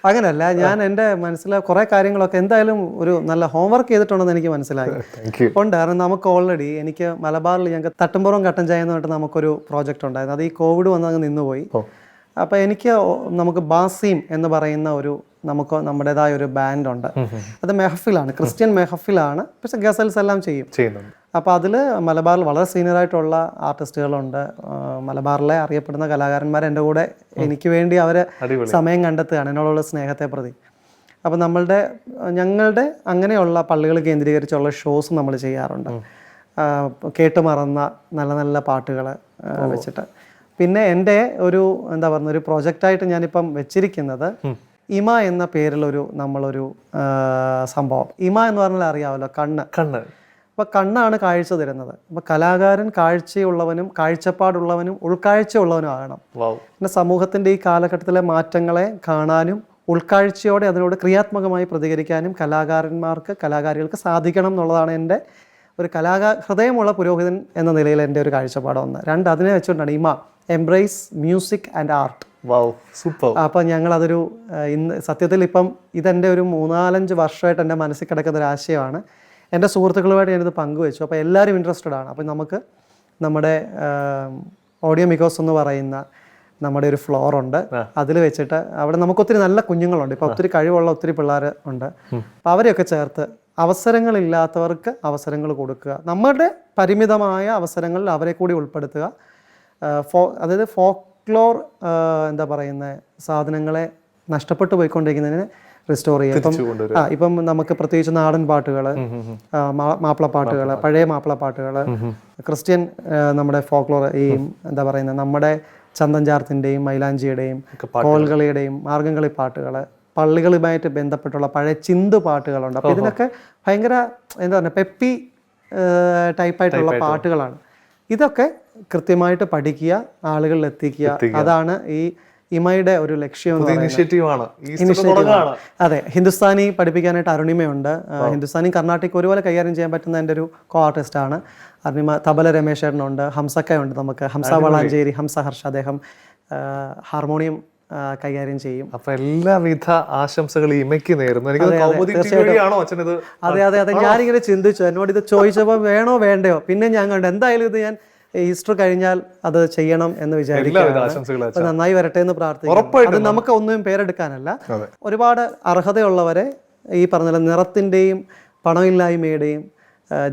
[SPEAKER 1] അങ്ങനല്ല, ഞാൻ എൻ്റെ മനസ്സിലെ കുറേ കാര്യങ്ങളൊക്കെ എന്തായാലും ഒരു നല്ല ഹോംവർക്ക് ചെയ്തിട്ടുണ്ടെന്ന് എനിക്ക് മനസ്സിലായി ഉണ്ട്. കാരണം നമുക്ക് ഓൾറെഡി എനിക്ക് മലബാറിൽ ഞങ്ങൾക്ക് തട്ടുംപുറം കട്ടൻ ചായ എന്ന് പറഞ്ഞിട്ട് നമുക്കൊരു പ്രോജക്റ്റ് ഉണ്ടായിരുന്നു. അത് ഈ കോവിഡ് വന്ന് അങ്ങ് നിന്നുപോയി. അപ്പോൾ നമുക്ക് ബാസീം എന്ന് പറയുന്ന നമുക്ക് നമ്മുടേതായ ഒരു ബാൻഡുണ്ട്. അത് മെഹഫിലാണ്, ക്രിസ്ത്യൻ മെഹഫിലാണ്. പക്ഷെ ഗസൽസ് എല്ലാം ചെയ്യുന്നുണ്ട്. അപ്പോൾ അതിൽ മലബാറിൽ വളരെ സീനിയറായിട്ടുള്ള ആർട്ടിസ്റ്റുകളുണ്ട്. മലബാറിലെ അറിയപ്പെടുന്ന കലാകാരന്മാർ എൻ്റെ കൂടെ എനിക്ക് വേണ്ടി അവർ സമയം കണ്ടെത്തുകയാണ് എന്നോടുള്ള സ്നേഹത്തെ പ്രതി. അപ്പോൾ ഞങ്ങളുടെ അങ്ങനെയുള്ള പള്ളികൾ കേന്ദ്രീകരിച്ചുള്ള ഷോസ് നമ്മൾ ചെയ്യാറുണ്ട്. കേട്ടുമറന്ന നല്ല നല്ല പാട്ടുകൾ വെച്ചിട്ട്. പിന്നെ എൻ്റെ ഒരു എന്താ പറയുക, ഒരു പ്രോജക്റ്റായിട്ട് ഞാനിപ്പം വെച്ചിരിക്കുന്നത് ഇമ എന്ന പേരിലൊരു നമ്മളൊരു സംഭവം. ഇമ എന്ന് പറഞ്ഞാൽ അറിയാമല്ലോ, കണ്ണ്. അപ്പോൾ കണ്ണാണ് കാഴ്ച തരുന്നത്. അപ്പോൾ കലാകാരൻ കാഴ്ചയുള്ളവനും കാഴ്ചപ്പാടുള്ളവനും ഉൾക്കാഴ്ചയുള്ളവനും ആകണം. പിന്നെ സമൂഹത്തിൻ്റെ ഈ കാലഘട്ടത്തിലെ മാറ്റങ്ങളെ കാണാനും ഉൾക്കാഴ്ചയോടെ അതിനോട് ക്രിയാത്മകമായി പ്രതികരിക്കാനും കലാകാരികൾക്ക് സാധിക്കണം എന്നുള്ളതാണ് എൻ്റെ ഒരു ഹൃദയമുള്ള പുരോഹിതൻ എന്ന നിലയിൽ എൻ്റെ ഒരു കാഴ്ചപ്പാട്. ഒന്ന്. രണ്ട്, അതിനെ വെച്ചുകൊണ്ടാണ് embrace music and art.
[SPEAKER 3] Super.
[SPEAKER 1] അപ്പം ഞങ്ങളതൊരു ഇന്ന് സത്യത്തിൽ ഇപ്പം ഇതെൻ്റെ ഒരു 3-4 വർഷമായിട്ട് എൻ്റെ മനസ്സിൽ കിടക്കുന്ന ഒരു ആശയമാണ്. എൻ്റെ സുഹൃത്തുക്കളുമായിട്ട് ഞാനിത് പങ്കുവെച്ചു. അപ്പോൾ എല്ലാവരും ഇൻട്രസ്റ്റഡ് ആണ്. അപ്പം നമുക്ക് നമ്മുടെ ഓഡിയോ മിക്കോസ് എന്ന് പറയുന്ന നമ്മുടെ ഒരു ഫ്ലോർ ഉണ്ട്. അതിൽ വെച്ചിട്ട് അവിടെ നമുക്ക് ഒത്തിരി നല്ല കുഞ്ഞുങ്ങളുണ്ട്. ഇപ്പം ഒത്തിരി കഴിവുള്ള ഒത്തിരി പിള്ളേർ ഉണ്ട്. അപ്പം അവരെയൊക്കെ ചേർത്ത് അവസരങ്ങളില്ലാത്തവർക്ക് അവസരങ്ങൾ കൊടുക്കുക, നമ്മുടെ പരിമിതമായ അവസരങ്ങളിൽ അവരെ കൂടി ഉൾപ്പെടുത്തുക. അതായത് ഫോക്ലോർ എന്താ പറയുന്ന സാധനങ്ങളെ നഷ്ടപ്പെട്ടു പോയിക്കൊണ്ടിരിക്കുന്നതിന് റിസ്റ്റോർ ചെയ്യുക. ഇപ്പം നമുക്ക് പ്രത്യേകിച്ച് നാടൻ പാട്ടുകൾ, മാപ്പിളപ്പാട്ടുകൾ, പഴയ മാപ്പിളപ്പാട്ടുകൾ, ക്രിസ്ത്യൻ നമ്മുടെ ഫോക്ലോർ, ഈ എന്താ പറയുന്നത് നമ്മുടെ ചന്തൻ ചാർത്തിൻ്റെയും മൈലാഞ്ചിയുടെയും കോൽകളിയുടെയും മാർഗംകളി പാട്ടുകൾ, പള്ളികളുമായിട്ട് ബന്ധപ്പെട്ടുള്ള പഴയ ചിന്തു പാട്ടുകളുണ്ട്. അപ്പോൾ ഇതിനൊക്കെ ഭയങ്കര എന്താ പറയുക പെപ്പി ടൈപ്പായിട്ടുള്ള പാട്ടുകളാണ്. ഇതൊക്കെ കൃത്യമായിട്ട് പഠിക്കുക, ആളുകളിൽ എത്തിക്കുക. അതാണ് ഈ ഇമയുടെ ഒരു ലക്ഷ്യം. അതെ, ഹിന്ദുസ്ഥാനി പഠിപ്പിക്കാനായിട്ട് അരുണിമയുണ്ട്. ഹിന്ദുസ്ഥാനി കർണാട്ടിക് ഒരുപോലെ കൈകാര്യം ചെയ്യാൻ പറ്റുന്ന എൻ്റെ ഒരു കോ ആർട്ടിസ്റ്റാണ് അരുണിമ. തബല രമേശേട്ടനുണ്ട്, ഹംസക്കയുണ്ട്, നമുക്ക് ഹംസ വളാഞ്ചേരി, ഹംസ ഹർഷ, അദ്ദേഹം ഹാർമോണിയം കൈകാര്യം ചെയ്യും.
[SPEAKER 3] അപ്പൊ എല്ലാവിധ ആശംസകൾ ഇമയ്ക്ക് നേരുന്നു.
[SPEAKER 1] അതെ അതെ അതെ, ഞാനിങ്ങനെ ചിന്തിച്ചു, എന്നോട് ഇത് ചോദിച്ചപ്പോൾ വേണോ വേണ്ടയോ, പിന്നെ ഞാൻ കണ്ടു എന്തായാലും ഇത് ഞാൻ ഈസ്റ്റർ കഴിഞ്ഞാൽ അത് ചെയ്യണം എന്ന് വിചാരിക്കുന്നു. നന്നായി വരട്ടെ എന്ന് പ്രാർത്ഥിക്കുന്നു. അത് നമുക്ക് ഒന്നും പേരെടുക്കാനല്ല, ഒരുപാട് അർഹതയുള്ളവരെ ഈ പറഞ്ഞ നിറത്തിൻ്റെയും പണമില്ലായ്മയുടെയും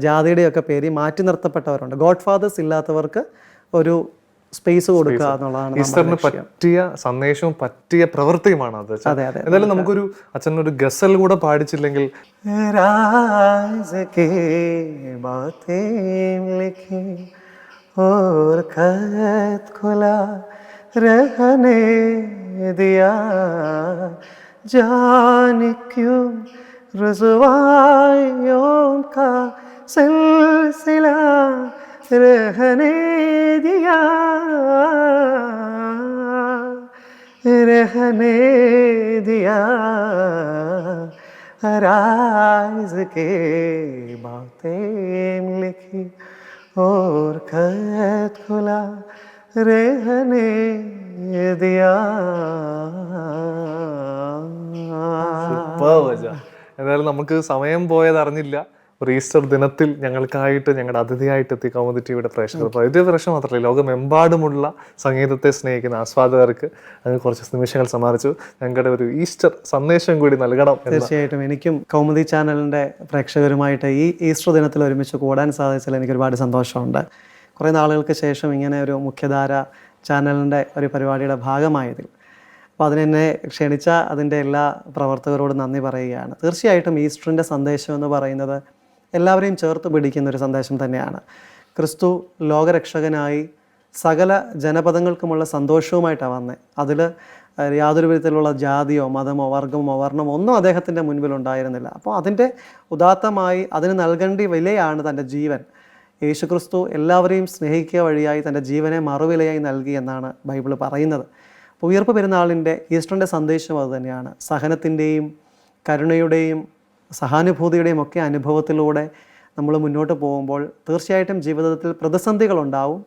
[SPEAKER 1] ജാതിയുടെയും ഒക്കെ പേര് മാറ്റി നിർത്തപ്പെട്ടവരുണ്ട്. ഗോഡ് ഫാദേഴ്സ് ഇല്ലാത്തവർക്ക് ഒരു സ്പേസ് കൊടുക്കുക എന്നുള്ളതാണ്
[SPEAKER 3] ഈസ്റ്ററിന് പറ്റിയ സന്ദേശവും പറ്റിയ പ്രവൃത്തിയുമാണ് അത്. എന്തായാലും നമുക്കൊരു അച്ഛനൊരു ഗസൽ കൂടെ പാടിച്ചില്ലെങ്കിൽ
[SPEAKER 1] और खत खुला रहने दिया, जाने क्यों रुसवाइयों का सिलसिला रहने दिया, रहने दिया, राज के बातें लिखी और खत खुला रहने दिया.
[SPEAKER 3] എന്തായാലും നമുക്ക് സമയം പോയത് അറിഞ്ഞില്ല. ഒരു ഈസ്റ്റർ ദിനത്തിൽ ഞങ്ങൾക്കായിട്ട് ഞങ്ങളുടെ അതിഥിയായിട്ട് എത്തി കൗമുദി ടിവിയുടെ പ്രേക്ഷകർ, ഇത് പ്രശ്നം മാത്രമല്ല ലോകമെമ്പാടുമുള്ള സംഗീതത്തെ സ്നേഹിക്കുന്ന ആസ്വാദകർക്ക് അങ്ങ് കുറച്ച് നിമിഷങ്ങൾ സമ്മാനിച്ചു. ഞങ്ങളുടെ ഒരു ഈസ്റ്റർ സന്ദേശം കൂടി നൽകണം.
[SPEAKER 1] തീർച്ചയായിട്ടും എനിക്കും കൗമുദി ചാനലിൻ്റെ പ്രേക്ഷകരുമായിട്ട് ഈ ഈസ്റ്റർ ദിനത്തിൽ ഒരുമിച്ച് കൂടാൻ സാധിച്ചതിൽ എനിക്ക് ഒരുപാട് സന്തോഷമുണ്ട്. കുറേ നാളുകൾക്ക് ശേഷം ഇങ്ങനെ ഒരു മുഖ്യധാര ചാനലിൻ്റെ ഒരു പരിപാടിയുടെ ഭാഗമായതിൽ, അപ്പോൾ അതിനെന്നെ ക്ഷണിച്ച അതിൻ്റെ എല്ലാ പ്രവർത്തകരോടും നന്ദി പറയുകയാണ്. തീർച്ചയായിട്ടും ഈസ്റ്ററിൻ്റെ സന്ദേശം എന്ന് പറയുന്നത് എല്ലാവരെയും ചേർത്ത് പിടിക്കുന്ന ഒരു സന്ദേശം തന്നെയാണ്. ക്രിസ്തു ലോകരക്ഷകനായി സകല ജനപദങ്ങൾക്കുമുള്ള സന്തോഷവുമായിട്ടാണ് വന്നത്. അതിൽ യാതൊരു വിധത്തിലുള്ള ജാതിയോ മതമോ വർഗമോ വർണ്ണമോ ഒന്നും അദ്ദേഹത്തിൻ്റെ മുൻപിൽ ഉണ്ടായിരുന്നില്ല. അപ്പോൾ അതിൻ്റെ ഉദാത്തമായി അതിന് നൽകേണ്ട വിലയാണ് തൻ്റെ ജീവൻ. യേശുക്രിസ്തു എല്ലാവരെയും സ്നേഹിക്കുക വഴിയായി തൻ്റെ ജീവനെ മറുവിലയായി നൽകി എന്നാണ് ബൈബിൾ പറയുന്നത്. അപ്പോൾ ഉയർപ്പ് പെരുന്നാളിൻ്റെ ഈസ്റ്ററിൻ്റെ സന്ദേശം അതുതന്നെയാണ്. സഹനത്തിൻ്റെയും കരുണയുടെയും സഹാനുഭൂതിയുടെയും ഒക്കെ അനുഭവത്തിലൂടെ നമ്മൾ മുന്നോട്ട് പോകുമ്പോൾ തീർച്ചയായിട്ടും ജീവിതത്തിൽ പ്രതിസന്ധികളുണ്ടാവും,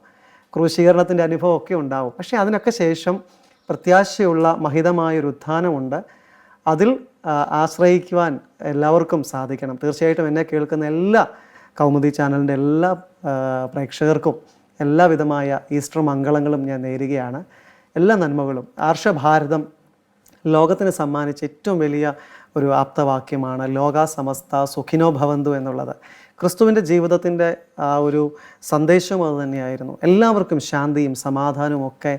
[SPEAKER 1] ക്രൂശീകരണത്തിൻ്റെ അനുഭവമൊക്കെ ഉണ്ടാവും. പക്ഷേ അതിനൊക്കെ ശേഷം പ്രത്യാശയുള്ള മഹിതമായൊരു ഉത്ഥാനമുണ്ട്. അതിൽ ആശ്രയിക്കുവാൻ എല്ലാവർക്കും സാധിക്കണം. തീർച്ചയായിട്ടും എന്നെ കേൾക്കുന്ന എല്ലാ കൗമുദി ചാനലിൻ്റെ എല്ലാ പ്രേക്ഷകർക്കും എല്ലാവിധമായ ഈസ്റ്റർ മംഗളങ്ങളും ഞാൻ നേരുകയാണ്. എല്ലാ നന്മകളും. ആർഷഭാരതം ലോകത്തിന് സമ്മാനിച്ച ഏറ്റവും വലിയ ഒരു ആപ്തവാക്യമാണ് ലോകാ സമസ്ത സുഖിനോ ഭവന്തു എന്നുള്ളത്. ക്രിസ്തുവിൻ്റെ ജീവിതത്തിൻ്റെ ആ ഒരു സന്ദേശവും അത് തന്നെയായിരുന്നു. എല്ലാവർക്കും ശാന്തിയും സമാധാനവും ഒക്കെ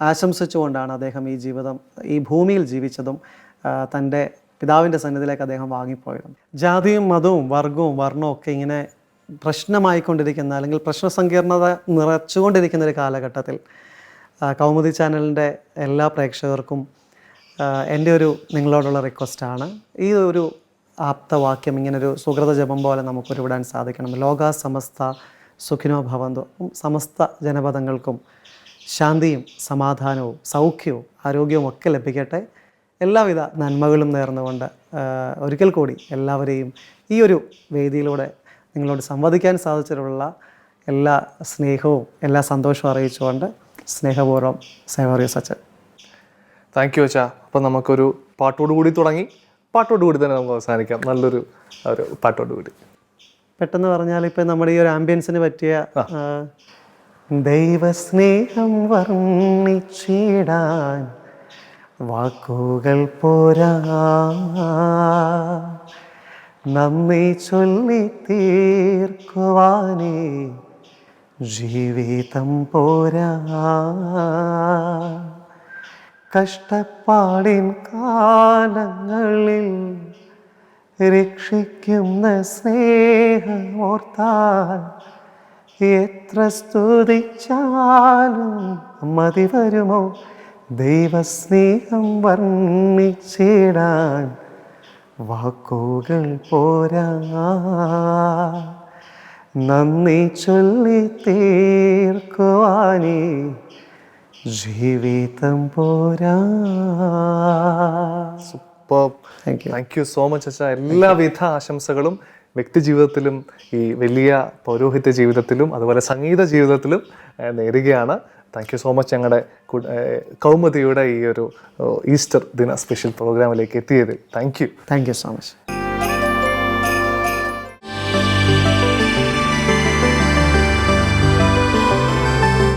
[SPEAKER 1] ആശംസിച്ചുകൊണ്ടാണ് അദ്ദേഹം ഈ ഭൂമിയിൽ ജീവിച്ചതും തൻ്റെ പിതാവിൻ്റെ സന്നിധിയിലേക്ക് അദ്ദേഹം വാങ്ങിപ്പോയതും. ജാതിയും മതവും വർഗവും വർണ്ണവും ഒക്കെ ഇങ്ങനെ പ്രശ്നമായിക്കൊണ്ടിരിക്കുന്ന അല്ലെങ്കിൽ പ്രശ്നസങ്കീർണത നിറച്ചുകൊണ്ടിരിക്കുന്ന ഒരു കാലഘട്ടത്തിൽ കൗമുദി ചാനലിൻ്റെ എല്ലാ പ്രേക്ഷകർക്കും എൻ്റെ ഒരു നിങ്ങളോടുള്ള റിക്വസ്റ്റാണ്, ഈ ഒരു ആപ്തവാക്യം ഇങ്ങനൊരു സുഹൃത ജപം പോലെ നമുക്കൊരു വിടാൻ സാധിക്കണം. ലോകാ സമസ്ത സുഖിനോ ഭവന്തു. സമസ്ത ജനപദങ്ങൾക്കും ശാന്തിയും സമാധാനവും സൗഖ്യവും ആരോഗ്യവും ഒക്കെ ലഭിക്കട്ടെ എല്ലാവിധ നന്മകളും നേർന്നുകൊണ്ട് ഒരിക്കൽ കൂടി എല്ലാവരെയും ഈ ഒരു വേദിയിലൂടെ നിങ്ങളോട് സംവദിക്കാൻ സാധിച്ചിട്ടുള്ള എല്ലാ സ്നേഹവും എല്ലാ സന്തോഷവും അറിയിച്ചുകൊണ്ട് സ്നേഹപൂർവ്വം സേവറിയോസ് അച്ഛൻ.
[SPEAKER 3] താങ്ക് യു അച്ഛാ. അപ്പം നമുക്കൊരു പാട്ടോടുകൂടി തുടങ്ങി, പാട്ടോടുകൂടി തന്നെ നമുക്ക് അവസാനിക്കാം. നല്ലൊരു പാട്ടോടുകൂടി.
[SPEAKER 1] പെട്ടെന്ന് പറഞ്ഞാൽ ഇപ്പം നമ്മുടെ ഈ ഒരു ആംബിയൻസിന് പറ്റിയ ദൈവസ്നേഹം വർണ്ണിച്ചിടാൻ വാക്കുകൾ പോരാ, നന്ദി ചൊല്ലി തീർക്കുവാനേ ജീവിതം പോരാ, കഷ്ടപ്പാടിൻ കാലങ്ങളിൽ രക്ഷിക്കുന്ന സ്നേഹമോർത്താൽ എത്ര സ്തുതിച്ചാലും മതി വരുമോ, ദൈവസ്നേഹം വർണ്ണിച്ചിടാൻ വാക്കുകൾ പോരാ, നന്ദി ചൊല്ലി തീർക്കുവാനേ ജീവിതം പോരാ.
[SPEAKER 3] Super. Thank you so much അച്ഛാ. എല്ലാവിധ ആശംസകളും വ്യക്തി ജീവിതത്തിലും ഈ വലിയ പൗരോഹിത്യ ജീവിതത്തിലും അതുപോലെ സംഗീത ജീവിതത്തിലും നേരുകയാണ്. താങ്ക് യു സോ മച്ച് ഞങ്ങളുടെ കൗമുദിയുടെ ഈ ഒരു ഈസ്റ്റർ ദിന സ്പെഷ്യൽ പ്രോഗ്രാമിലേക്ക് എത്തിയത്. Thank you
[SPEAKER 1] so much.